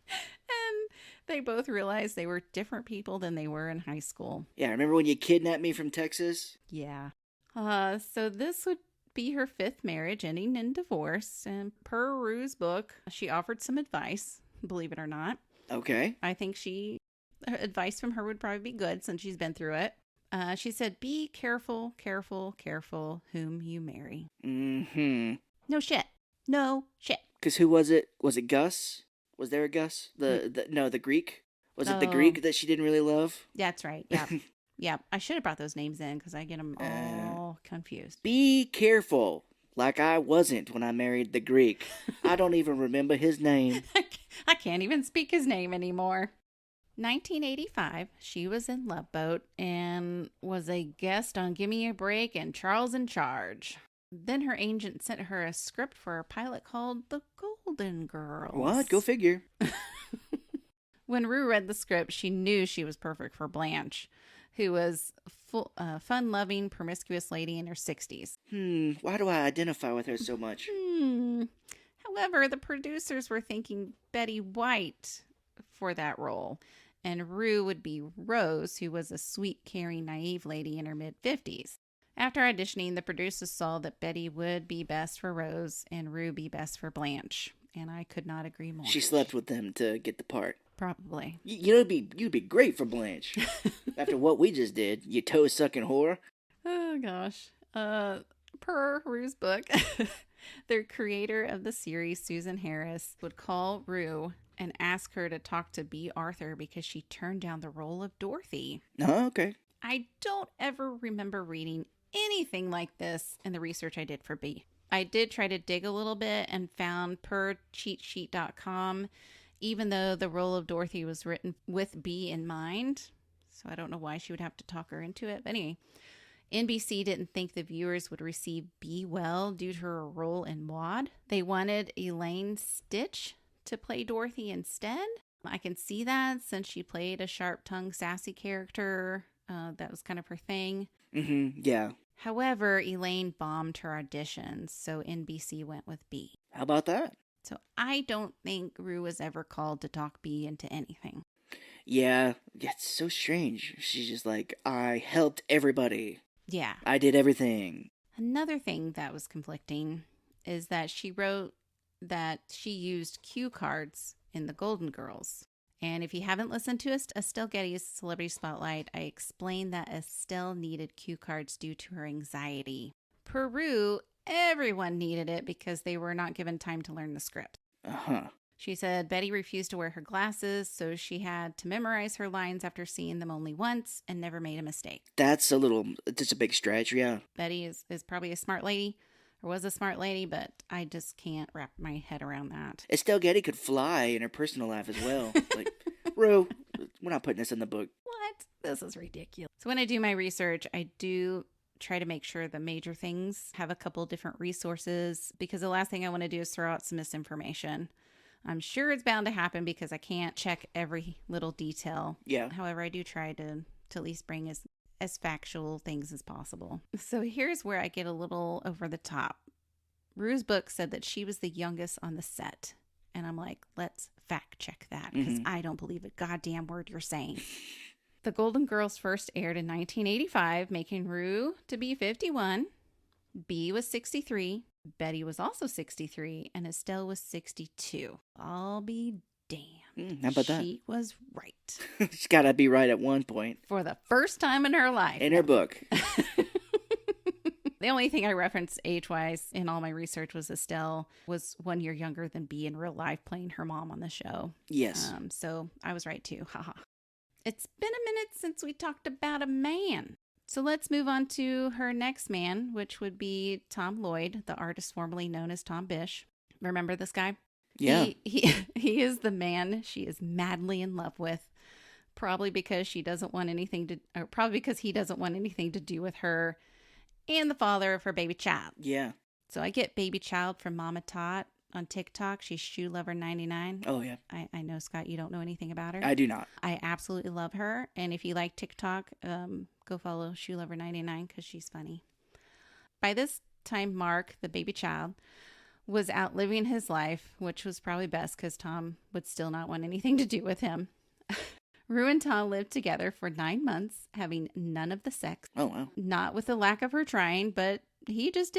And they both realized they were different people than they were in high school. Yeah, remember when you kidnapped me from Texas? Yeah. So this would be her 5th marriage, ending in divorce. And per Rue's book, she offered some advice, believe it or not. Okay. I think advice from her would probably be good since she's been through it. She said, be careful, careful, careful whom you marry. Mm-hmm. No shit. No shit. Because who was it? Was it Gus? Was there a Gus? The Greek? Was it the Greek that she didn't really love? That's right. Yeah. Yeah. I should have brought those names in because I get them all confused. Be careful. Like I wasn't when I married the Greek. I don't even remember his name. I can't even speak his name anymore. 1985, she was in Love Boat and was a guest on Gimme a Break and Charles in Charge. Then her agent sent her a script for a pilot called The Golden Girls. What? Go figure. When Rue read the script, she knew she was perfect for Blanche, who was fun-loving, promiscuous lady in her 60s. Why do I identify with her so much? However, the producers were thinking Betty White for that role, and Rue would be Rose, who was a sweet, caring, naive lady in her mid-50s. After auditioning, the producers saw that Betty would be best for Rose and Rue be best for Blanche, and I could not agree more. She slept with them to get the part. Probably. You'd be great for Blanche. After what we just did, you toe-sucking whore. Oh, gosh. Per Rue's book, the creator of the series, Susan Harris, would call Rue and ask her to talk to B. Arthur because she turned down the role of Dorothy. Oh, okay. I don't ever remember reading anything like this in the research I did for B. I did try to dig a little bit and found per cheatsheet.com, even though the role of Dorothy was written with B in mind. So I don't know why she would have to talk her into it. But anyway, NBC didn't think the viewers would receive B well due to her role in Maude. They wanted Elaine Stitch to play Dorothy instead. I can see that since she played a sharp-tongued, sassy character. That was kind of her thing. Mm-hmm, yeah. However, Elaine bombed her auditions, so NBC went with B. How about that? So I don't think Rue was ever called to talk B into anything. Yeah, it's so strange. She's just like, I helped everybody. Yeah. I did everything. Another thing that was conflicting is that she wrote that she used cue cards in The Golden Girls. And if you haven't listened to Estelle Getty's Celebrity Spotlight, I explained that Estelle needed cue cards due to her anxiety. Per Rue, everyone needed it because they were not given time to learn the script. Uh-huh. She said Betty refused to wear her glasses, so she had to memorize her lines after seeing them only once and never made a mistake. That's just a big stretch, yeah. Betty is probably a smart lady, or was a smart lady, but I just can't wrap my head around that. Estelle Getty could fly in her personal life as well. Like, Rue, we're not putting this in the book. What? This is ridiculous. So when I do my research, I do try to make sure the major things have a couple different resources, because the last thing I want to do is throw out some misinformation. I'm sure it's bound to happen because I can't check every little detail. Yeah. However, I do try to at least bring as factual things as possible. So here's where I get a little over the top. Rue's book said that she was the youngest on the set. And I'm like, let's fact check that because I don't believe a goddamn word you're saying. The Golden Girls first aired in 1985, making Rue to be 51. B was 63. Betty was also 63. And Estelle was 62. I'll be damned. How about that? She was right. She's got to be right at one point. For the first time in her life. In her book. The only thing I referenced age-wise in all my research was Estelle was 1 year younger than B in real life, playing her mom on the show. Yes. So I was right too. Haha. It's been a minute since we talked about a man. So let's move on to her next man, which would be Tom Lloyd, the artist formerly known as Tom Bish. Remember this guy? Yeah. He is the man she is madly in love with, probably because he doesn't want anything to do with her, and the father of her baby child. Yeah. So I get baby child from Mama Tot on TikTok. She's Shoe Lover 99. Oh, yeah. I know, Scott, you don't know anything about her. I do not. I absolutely love her. And if you like TikTok, go follow Shoe Lover 99 because she's funny. By this time, Mark, the baby child, was out living his life, which was probably best because Tom would still not want anything to do with him. Rue and Tom lived together for 9 months, having none of the sex. Oh, wow. Not with the lack of her trying, but he just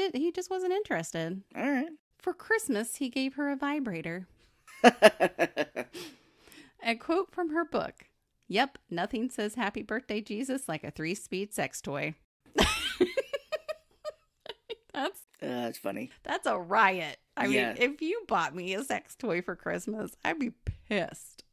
wasn't interested. All right. For Christmas, he gave her a vibrator. A quote from her book. Yep, nothing says happy birthday, Jesus, like a 3-speed sex toy. That's funny. That's a riot. I Yeah. mean, if you bought me a sex toy for Christmas, I'd be pissed.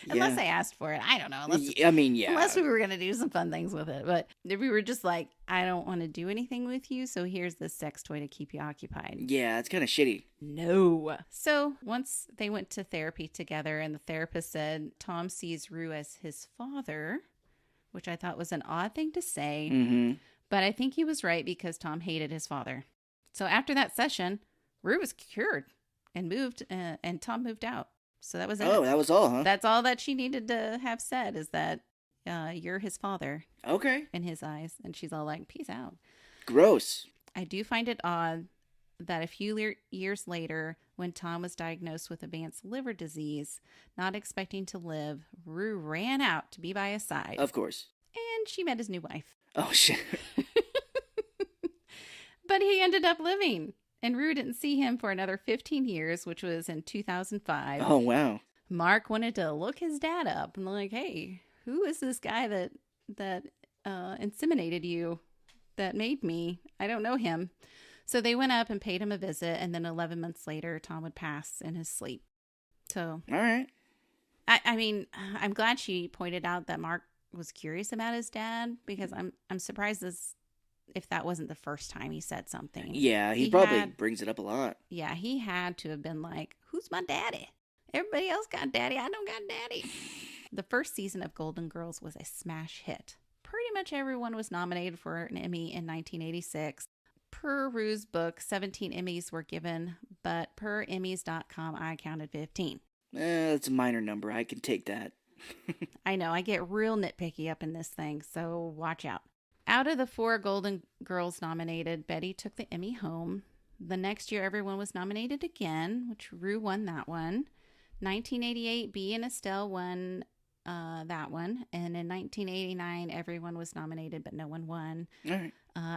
Unless Yeah. I asked for it. I don't know. I mean, yeah. Unless we were going to do some fun things with it. But if we were just like, I don't want to do anything with you, so here's this sex toy to keep you occupied. Yeah, it's kind of shitty. No. So once they went to therapy together, and the therapist said Tom sees Rue as his father, which I thought was an odd thing to say. Mm-hmm. But I think he was right because Tom hated his father. So after that session, Rue was cured and Tom moved out. So that was it. Oh, that was all, huh? That's all that she needed to have said, is that you're his father Okay. in his eyes. And she's all like, peace out. Gross. I do find it odd that a few years later, when Tom was diagnosed with advanced liver disease, not expecting to live, Rue ran out to be by his side. Of course. And she met his new wife. Oh, shit. But he ended up living. And Rue didn't see him for another 15 years, which was in 2005. Oh, wow. Mark wanted to look his dad up and like, hey, who is this guy that inseminated you, that made me? I don't know him. So they went up and paid him a visit, and then 11 months later, Tom would pass in his sleep. So, All right. I mean, I'm glad she pointed out that Mark was curious about his dad, because I'm surprised if that wasn't the first time he said something. Yeah, he probably brings it up a lot. Yeah, he had to have been like, who's my daddy? Everybody else got daddy. I don't got daddy. The first season of Golden Girls was a smash hit. Pretty much everyone was nominated for an Emmy in 1986. Per Rue's book, 17 Emmys were given, but per Emmys.com, I counted 15. That's a minor number. I can take that. I know, I get real nitpicky up in this thing, so watch out. Out of the 4 Golden Girls nominated, Betty took the Emmy home. The next year, everyone was nominated again, which Rue won that one. 1988, Bea and Estelle won that one. And in 1989, everyone was nominated, but no one won. All right.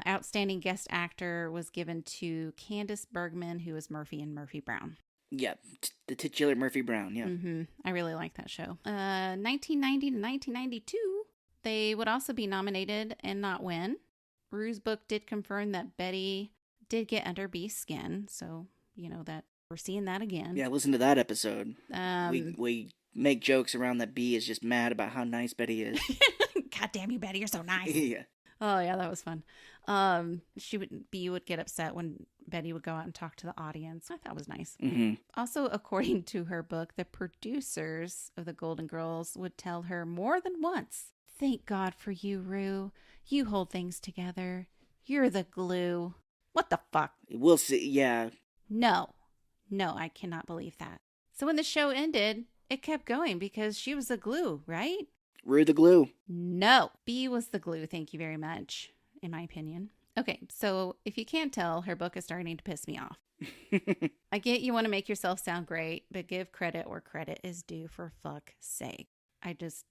Outstanding guest actor was given to Candace Bergman, who was Murphy in Murphy Brown. Yeah, the titular Murphy Brown, yeah. Mm-hmm. I really like that show. 1990 to 1992, they would also be nominated and not win. Rue's book did confirm that Betty did get under Bea's skin, so, you know, that we're seeing that again. Yeah, listen to that episode. We make jokes around that Bea is just mad about how nice Betty is. God damn you, Betty, you're so nice. Yeah. Oh, yeah, that was fun. Bea would get upset when Betty would go out and talk to the audience. I thought was nice. Mm-hmm. Also, according to her book, the producers of the Golden Girls would tell her more than once, "Thank God for you, Rue. You hold things together. You're the glue." What the fuck? We'll see, yeah. No, I cannot believe that. So when the show ended, it kept going because she was the glue, right? Rue the glue. No, Bea was the glue. Thank you very much, in my opinion. Okay, so if you can't tell, her book is starting to piss me off. I get you want to make yourself sound great, but give credit where credit is due, for fuck's sake. This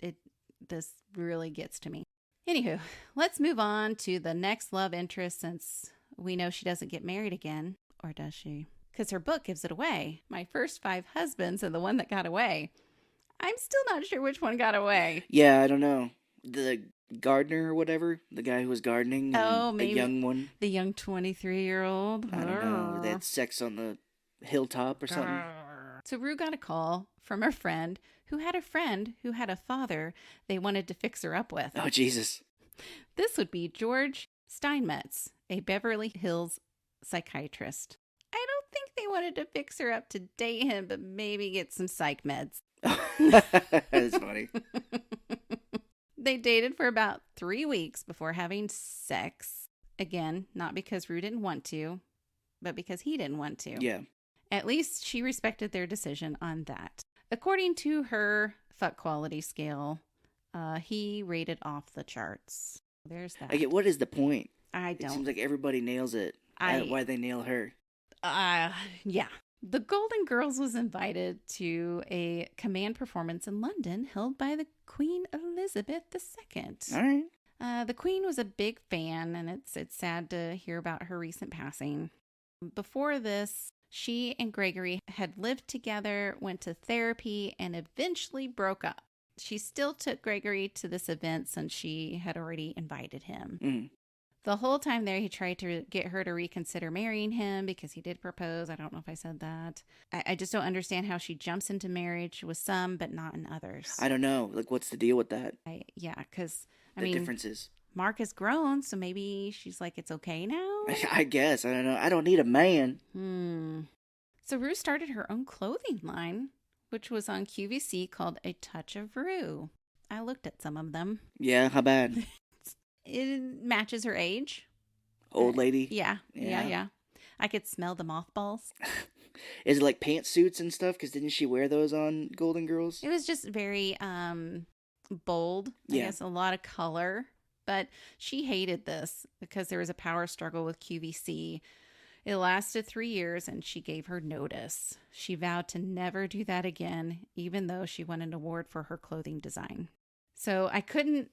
really gets to me. Anywho, let's move on to the next love interest, since we know she doesn't get married again. Or does she? Because her book gives it away. My first 5 husbands and the one that got away. I'm still not sure which one got away. Yeah, I don't know. The gardener or whatever? The guy who was gardening? Oh, maybe. The young one? The young 23-year-old. I don't know. They had sex on the hilltop or something. So Rue got a call from her friend who had a father they wanted to fix her up with. Oh, Jesus. This would be George Steinmetz, a Beverly Hills psychiatrist. I don't think they wanted to fix her up to date him, but maybe get some psych meds. That's funny. They dated for about 3 weeks before having sex. Again, not because Rue didn't want to, but because he didn't want to. Yeah. At least she respected their decision on that. According to her fuck quality scale, he rated off the charts. There's that. What is the point? I don't. It seems like everybody nails it. Why they nail her? Yeah. The Golden Girls was invited to a command performance in London held by the Queen Elizabeth II. All right. The Queen was a big fan, and it's sad to hear about her recent passing. Before this, she and Gregory had lived together, went to therapy, and eventually broke up. She still took Gregory to this event since she had already invited him. Mm. The whole time there, he tried to get her to reconsider marrying him because he did propose. I don't know if I said that. I just don't understand how she jumps into marriage with some, but not in others. I don't know. Like, what's the deal with that? Because, The differences. Mark has grown, so maybe she's like, it's okay now? I guess. I don't know. I don't need a man. So Rue started her own clothing line, which was on QVC called A Touch of Rue. I looked at some of them. Yeah, how bad? It matches her age. Old lady? Yeah. I could smell the mothballs. Is it like pantsuits and stuff? Because didn't she wear those on Golden Girls? It was just very bold. I guess a lot of color. But she hated this because there was a power struggle with QVC. It lasted 3 years and she gave her notice. She vowed to never do that again, even though she won an award for her clothing design. So I couldn't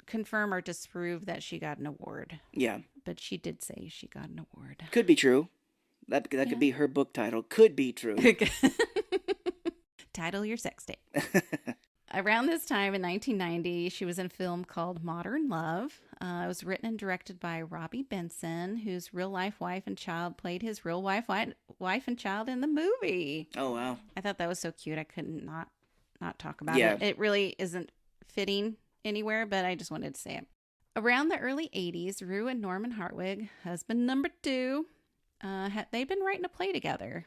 confirm or disprove that she got an award. Yeah. But she did say she got an award. Could be true. That could be her book title. Could be true. Title your sex tape. Around this time in 1990, she was in a film called Modern Love. It was written and directed by Robbie Benson, whose real-life wife and child played his real wife and child in the movie. Oh, wow. I thought that was so cute. I couldn't not talk about it. It really isn't fitting anywhere, but I just wanted to say it. Around the early 80s, Rue and Norman Hartwig, husband number 2, they'd been writing a play together.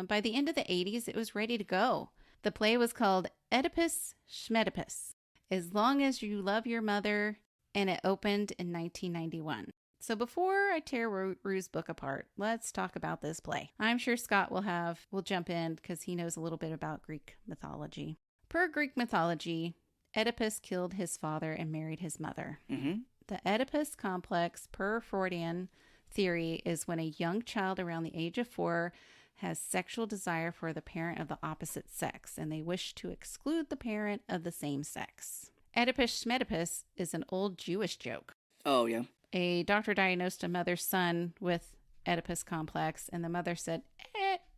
By the end of the 80s, it was ready to go. The play was called Oedipus Schmedipus, As Long as You Love Your Mother, and it opened in 1991. So before I tear Rue's book apart, let's talk about this play. I'm sure Scott will jump in because he knows a little bit about Greek mythology. Per Greek mythology, Oedipus killed his father and married his mother. Mm-hmm. The Oedipus complex, per Freudian theory, is when a young child around the age of 4 has sexual desire for the parent of the opposite sex, and they wish to exclude the parent of the same sex. Oedipus Schmedipus is an old Jewish joke. Oh, yeah. A doctor diagnosed a mother's son with Oedipus complex, and the mother said,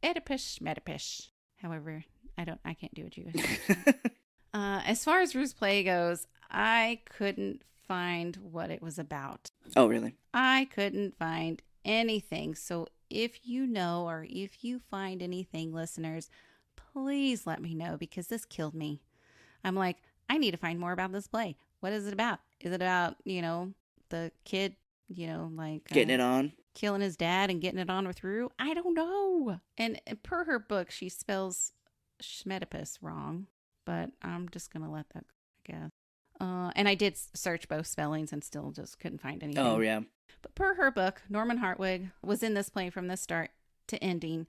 Oedipus Schmedipus. However, I can't do a Jewish accent. As far as Rue's play goes, I couldn't find what it was about. Oh, really? I couldn't find anything. So if you know, or if you find anything, listeners, please let me know, because this killed me. I'm like, I need to find more about this play. What is it about? Is it about, the kid, getting it on? Killing his dad and getting it on with Rue? I don't know. And per her book, she spells Schmedipus wrong, but I'm just going to let that go, I guess. And I did search both spellings and still just couldn't find anything. Oh, yeah. But per her book, Norman Hartwig was in this play from the start to ending.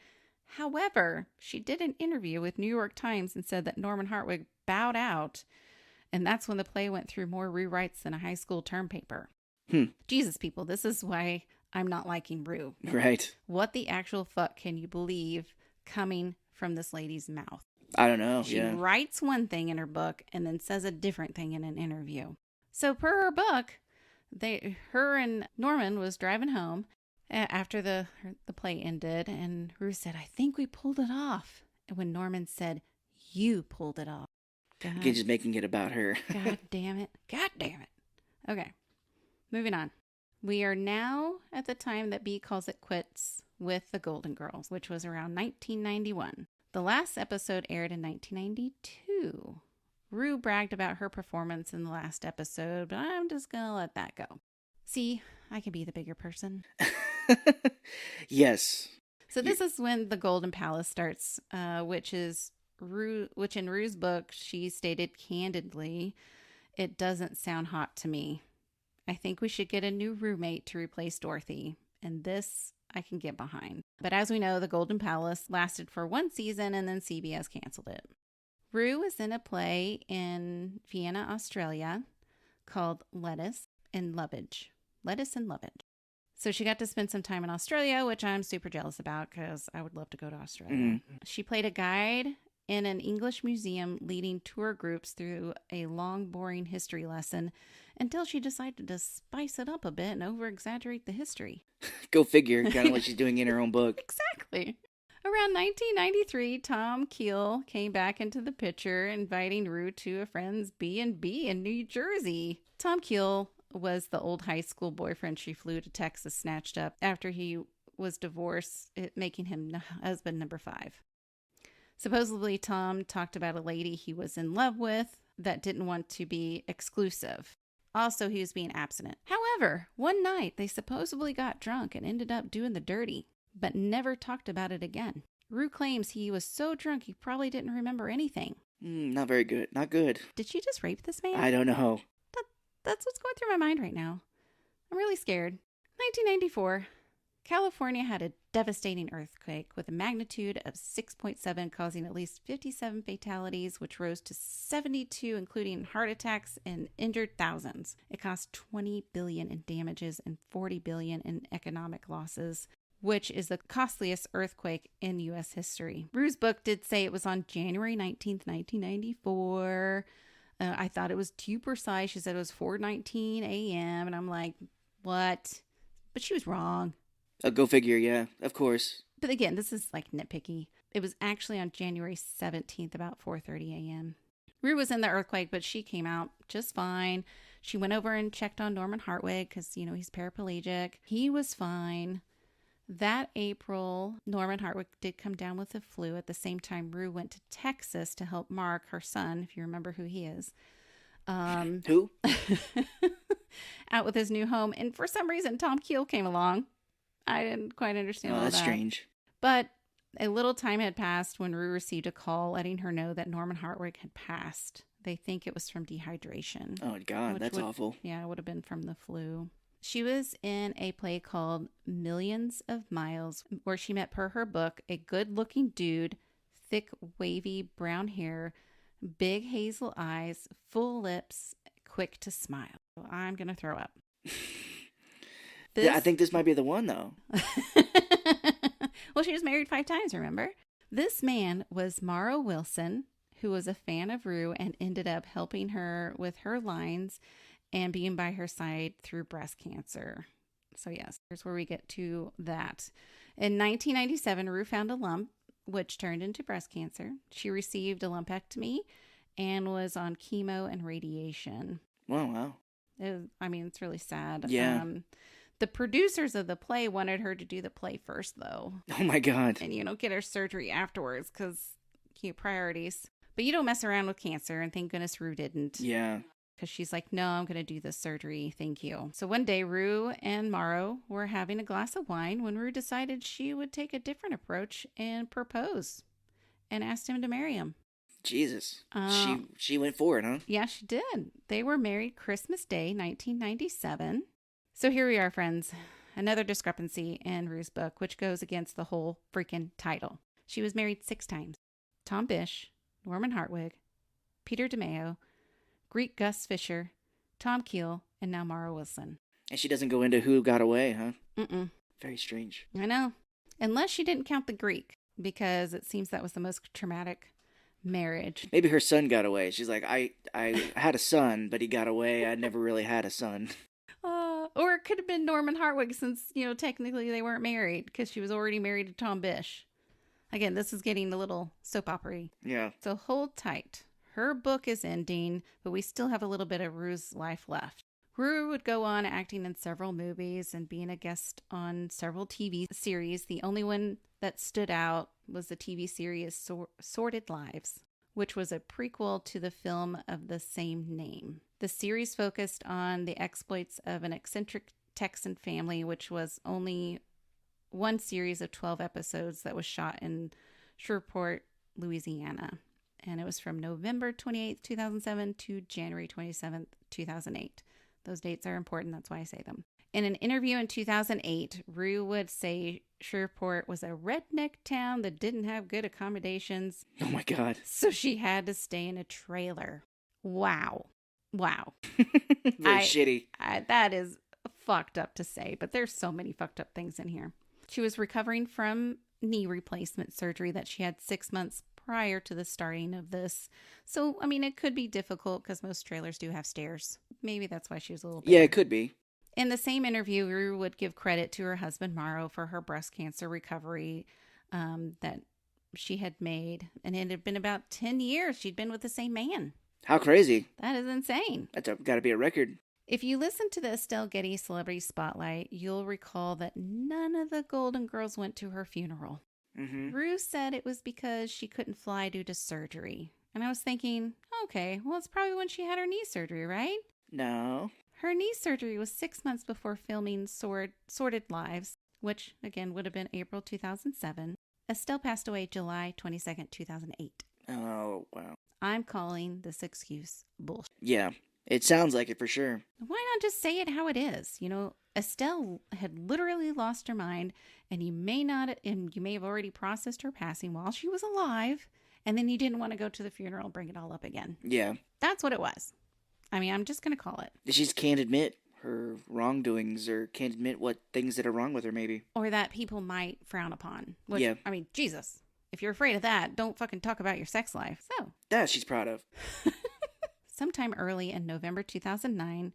However, she did an interview with New York Times and said that Norman Hartwig bowed out, and that's when the play went through more rewrites than a high school term paper. Jesus, people, this is why I'm not liking Rue. Right. What the actual fuck can you believe coming from this lady's mouth? I don't know. She writes one thing in her book and then says a different thing in an interview. So per her book, her and Norman was driving home after the play ended, and Rue said, I think we pulled it off. And when Norman said, you pulled it off. You're just making it about her. God damn it. God damn it. Okay. Moving on. We are now at the time that B calls it quits with the Golden Girls, which was around 1991. The last episode aired in 1992. Rue bragged about her performance in the last episode, but I'm just going to let that go. See, I can be the bigger person. Yes. So this is when the Golden Palace starts, which in Rue's book, she stated candidly, it doesn't sound hot to me. I think we should get a new roommate to replace Dorothy. And this I can get behind. But as we know, the Golden Palace lasted for one season and then CBS canceled it. Rue was in a play in Vienna, Australia called Lettuce and Lovage. Lettuce and Lovage. So she got to spend some time in Australia, which I'm super jealous about because I would love to go to Australia. Mm-hmm. She played a guide in an English museum leading tour groups through a long, boring history lesson until she decided to spice it up a bit and over-exaggerate the history. Go figure, kind of what she's doing in her own book. Exactly. Around 1993, Tom Keel came back into the picture, inviting Rue to a friend's B&B in New Jersey. Tom Keel was the old high school boyfriend she flew to Texas snatched up after he was divorced, making him husband number 5. Supposedly, Tom talked about a lady he was in love with that didn't want to be exclusive. Also, he was being abstinent. However, one night, they supposedly got drunk and ended up doing the dirty, but never talked about it again. Rue claims he was so drunk he probably didn't remember anything. Not very good. Not good. Did she just rape this man? I don't know. That's what's going through my mind right now. I'm really scared. 1994. California had a devastating earthquake with a magnitude of 6.7, causing at least 57 fatalities, which rose to 72, including heart attacks and injured thousands. It cost $20 billion in damages and $40 billion in economic losses, which is the costliest earthquake in U.S. history. Rue's book did say it was on January 19th, 1994. I thought it was too precise. She said it was 4:19 a.m. And I'm like, what? But she was wrong. Go figure, yeah, of course. But again, this is like nitpicky. It was actually on January 17th, about 4:30 a.m. Rue was in the earthquake, but she came out just fine. She went over and checked on Norman Hartwig because, he's paraplegic. He was fine. That April, Norman Hartwig did come down with the flu. At the same time, Rue went to Texas to help Mark, her son, if you remember who he is. Who? Out with his new home. And for some reason, Tom Keel came along. I didn't quite understand all that. That's strange. But a little time had passed when Rue received a call letting her know that Norman Hartwig had passed. They think it was from dehydration. Oh, God, that's awful. Yeah, it would have been from the flu. She was in a play called Millions of Miles, where she met, per her book, a good-looking dude, thick, wavy brown hair, big hazel eyes, full lips, quick to smile. I'm going to throw up. Yeah, I think this might be the one, though. Well, she was married 5 times, remember? This man was Morrow Wilson, who was a fan of Rue and ended up helping her with her lines and being by her side through breast cancer. So yes, here's where we get to that. In 1997, Rue found a lump, which turned into breast cancer. She received a lumpectomy and was on chemo and radiation. Wow. It's really sad. Yeah. The producers of the play wanted her to do the play first, though. Oh, my God. And, get her surgery afterwards because priorities. But you don't mess around with cancer, and thank goodness Rue didn't. Yeah. Because she's like, no, I'm going to do this surgery. Thank you. So one day, Rue and Morrow were having a glass of wine when Rue decided she would take a different approach and propose and asked him to marry him. Jesus. She went for it, huh? Yeah, she did. They were married Christmas Day, 1997. So here we are, friends. Another discrepancy in Rue's book, which goes against the whole freaking title. She was married 6 times. Tom Bish, Norman Hartwig, Peter DeMeo, Greek Gus Fisher, Tom Keel, and now Morrow Wilson. And she doesn't go into who got away, huh? Mm-mm. Very strange. I know. Unless she didn't count the Greek, because it seems that was the most traumatic marriage. Maybe her son got away. She's like, I had a son, but he got away. I never really had a son. Or it could have been Norman Hartwig since, technically they weren't married because she was already married to Tom Bish. Again, this is getting a little soap opera-y. Yeah. So hold tight. Her book is ending, but we still have a little bit of Rue's life left. Rue would go on acting in several movies and being a guest on several TV series. The only one that stood out was the TV series Sordid Lives, which was a prequel to the film of the same name. The series focused on the exploits of an eccentric Texan family, which was only one series of 12 episodes that was shot in Shreveport, Louisiana. And it was from November 28th, 2007 to January 27th, 2008. Those dates are important. That's why I say them. In an interview in 2008, Rue would say Shreveport was a redneck town that didn't have good accommodations. Oh my God. So she had to stay in a trailer. Wow. Very shitty. That is fucked up to say, but there's so many fucked up things in here. She was recovering from knee replacement surgery that she had 6 months prior to the starting of this. So, I mean, it could be difficult because most trailers do have stairs. Maybe that's why she was a little bit. Yeah, it could be. In the same interview, Rue would give credit to her husband, Morrow, for her breast cancer recovery that she had made. And it had been about 10 years she'd been with the same man. How crazy. That is insane. That's got to be a record. If you listen to the Estelle Getty Celebrity Spotlight, you'll recall that none of the Golden Girls went to her funeral. Mm-hmm. Rue said it was because she couldn't fly due to surgery. And I was thinking, okay, well, it's probably when she had her knee surgery, right? No. Her knee surgery was 6 months before filming Sordid Lives, which, again, would have been April 2007. Estelle passed away July 22nd, 2008. Oh, wow. I'm calling this excuse bullshit. Yeah, it sounds like it for sure. Why not just say it how it is? You know, Estelle had literally lost her mind, and you may have already processed her passing while she was alive, and then you didn't want to go to the funeral and bring it all up again. Yeah. That's what it was. I mean, I'm just going to call it. She just can't admit her wrongdoings or can't admit what things that are wrong with her, maybe. Or that people might frown upon. Which, yeah. I mean, Jesus. If you're afraid of that, don't fucking talk about your sex life. So. That she's proud of. Sometime early in November 2009,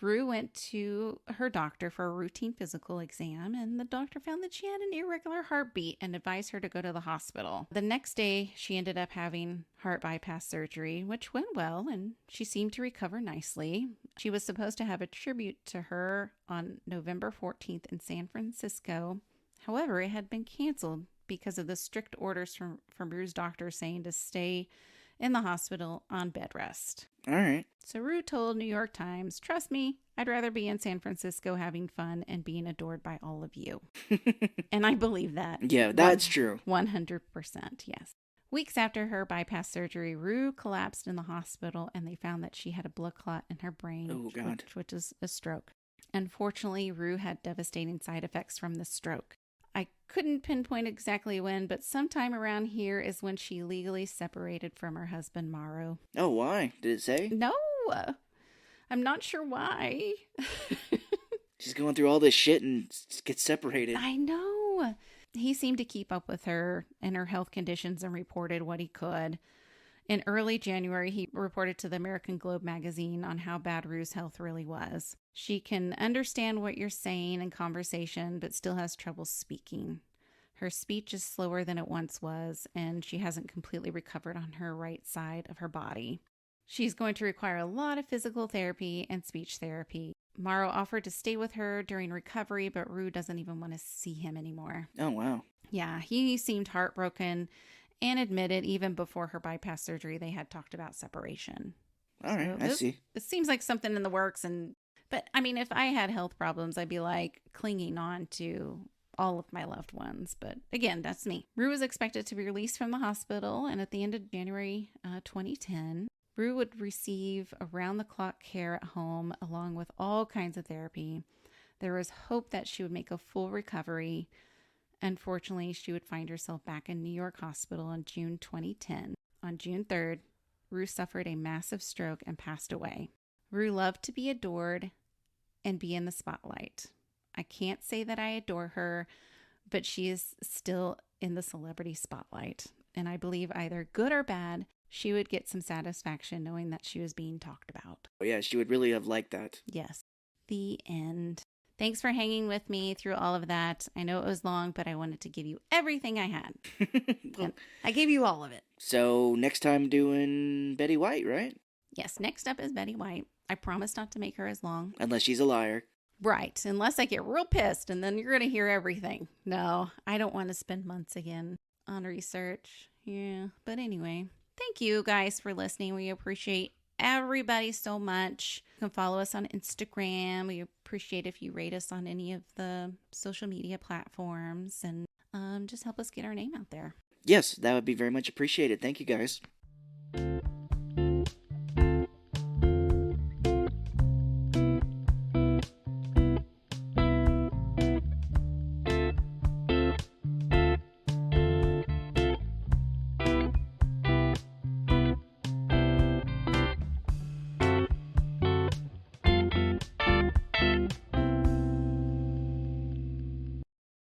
Rue went to her doctor for a routine physical exam, and the doctor found that she had an irregular heartbeat and advised her to go to the hospital. The next day, she ended up having heart bypass surgery, which went well, and she seemed to recover nicely. She was supposed to have a tribute to her on November 14th in San Francisco. However, it had been canceled because of the strict orders from Rue's doctor saying to stay in the hospital on bed rest. All right. So Rue told New York Times, "Trust me, I'd rather be in San Francisco having fun and being adored by all of you." And I believe that. Yeah, that's true. 100%, yes. Weeks after her bypass surgery, Rue collapsed in the hospital, and they found that she had a blood clot in her brain, oh, God. which is a stroke. Unfortunately, Rue had devastating side effects from the stroke. I couldn't pinpoint exactly when, but sometime around here is when she legally separated from her husband, Morrow. Oh, why? Did it say? No, I'm not sure why. She's going through all this shit and gets separated. I know. He seemed to keep up with her and her health conditions and reported what he could. In early January, he reported to the American Globe magazine on how bad Rue's health really was. She can understand what you're saying in conversation, but still has trouble speaking. Her speech is slower than it once was, and she hasn't completely recovered on her right side of her body. She's going to require a lot of physical therapy and speech therapy. Morrow offered to stay with her during recovery, but Rue doesn't even want to see him anymore. Oh, wow. Yeah, he seemed heartbroken and admitted even before her bypass surgery they had talked about separation. All right, I see. It seems like something in the works, but I mean, if I had health problems, I'd be like clinging on to all of my loved ones. But again, that's me. Rue was expected to be released from the hospital, and at the end of January 2010, Rue would receive around-the-clock care at home along with all kinds of therapy. There was hope that she would make a full recovery. Unfortunately, she would find herself back in New York Hospital in June 2010. On June 3rd, Rue suffered a massive stroke and passed away. Rue loved to be adored and be in the spotlight. I can't say that I adore her, but she is still in the celebrity spotlight. And I believe either good or bad, she would get some satisfaction knowing that she was being talked about. Oh, yeah, she would really have liked that. Yes. The end. Thanks for hanging with me through all of that. I know it was long, but I wanted to give you everything I had. And I gave you all of it. So next time doing Betty White, right? Yes, next up is Betty White. I promise not to make her as long. Unless she's a liar. Right, unless I get real pissed and then you're going to hear everything. No, I don't want to spend months again on research. Yeah, but anyway, thank you guys for listening. We appreciate everybody so much. You can follow us on Instagram. We appreciate if you rate us on any of the social media platforms and just help us get our name out there. Yes, that would be very much appreciated. Thank you, guys.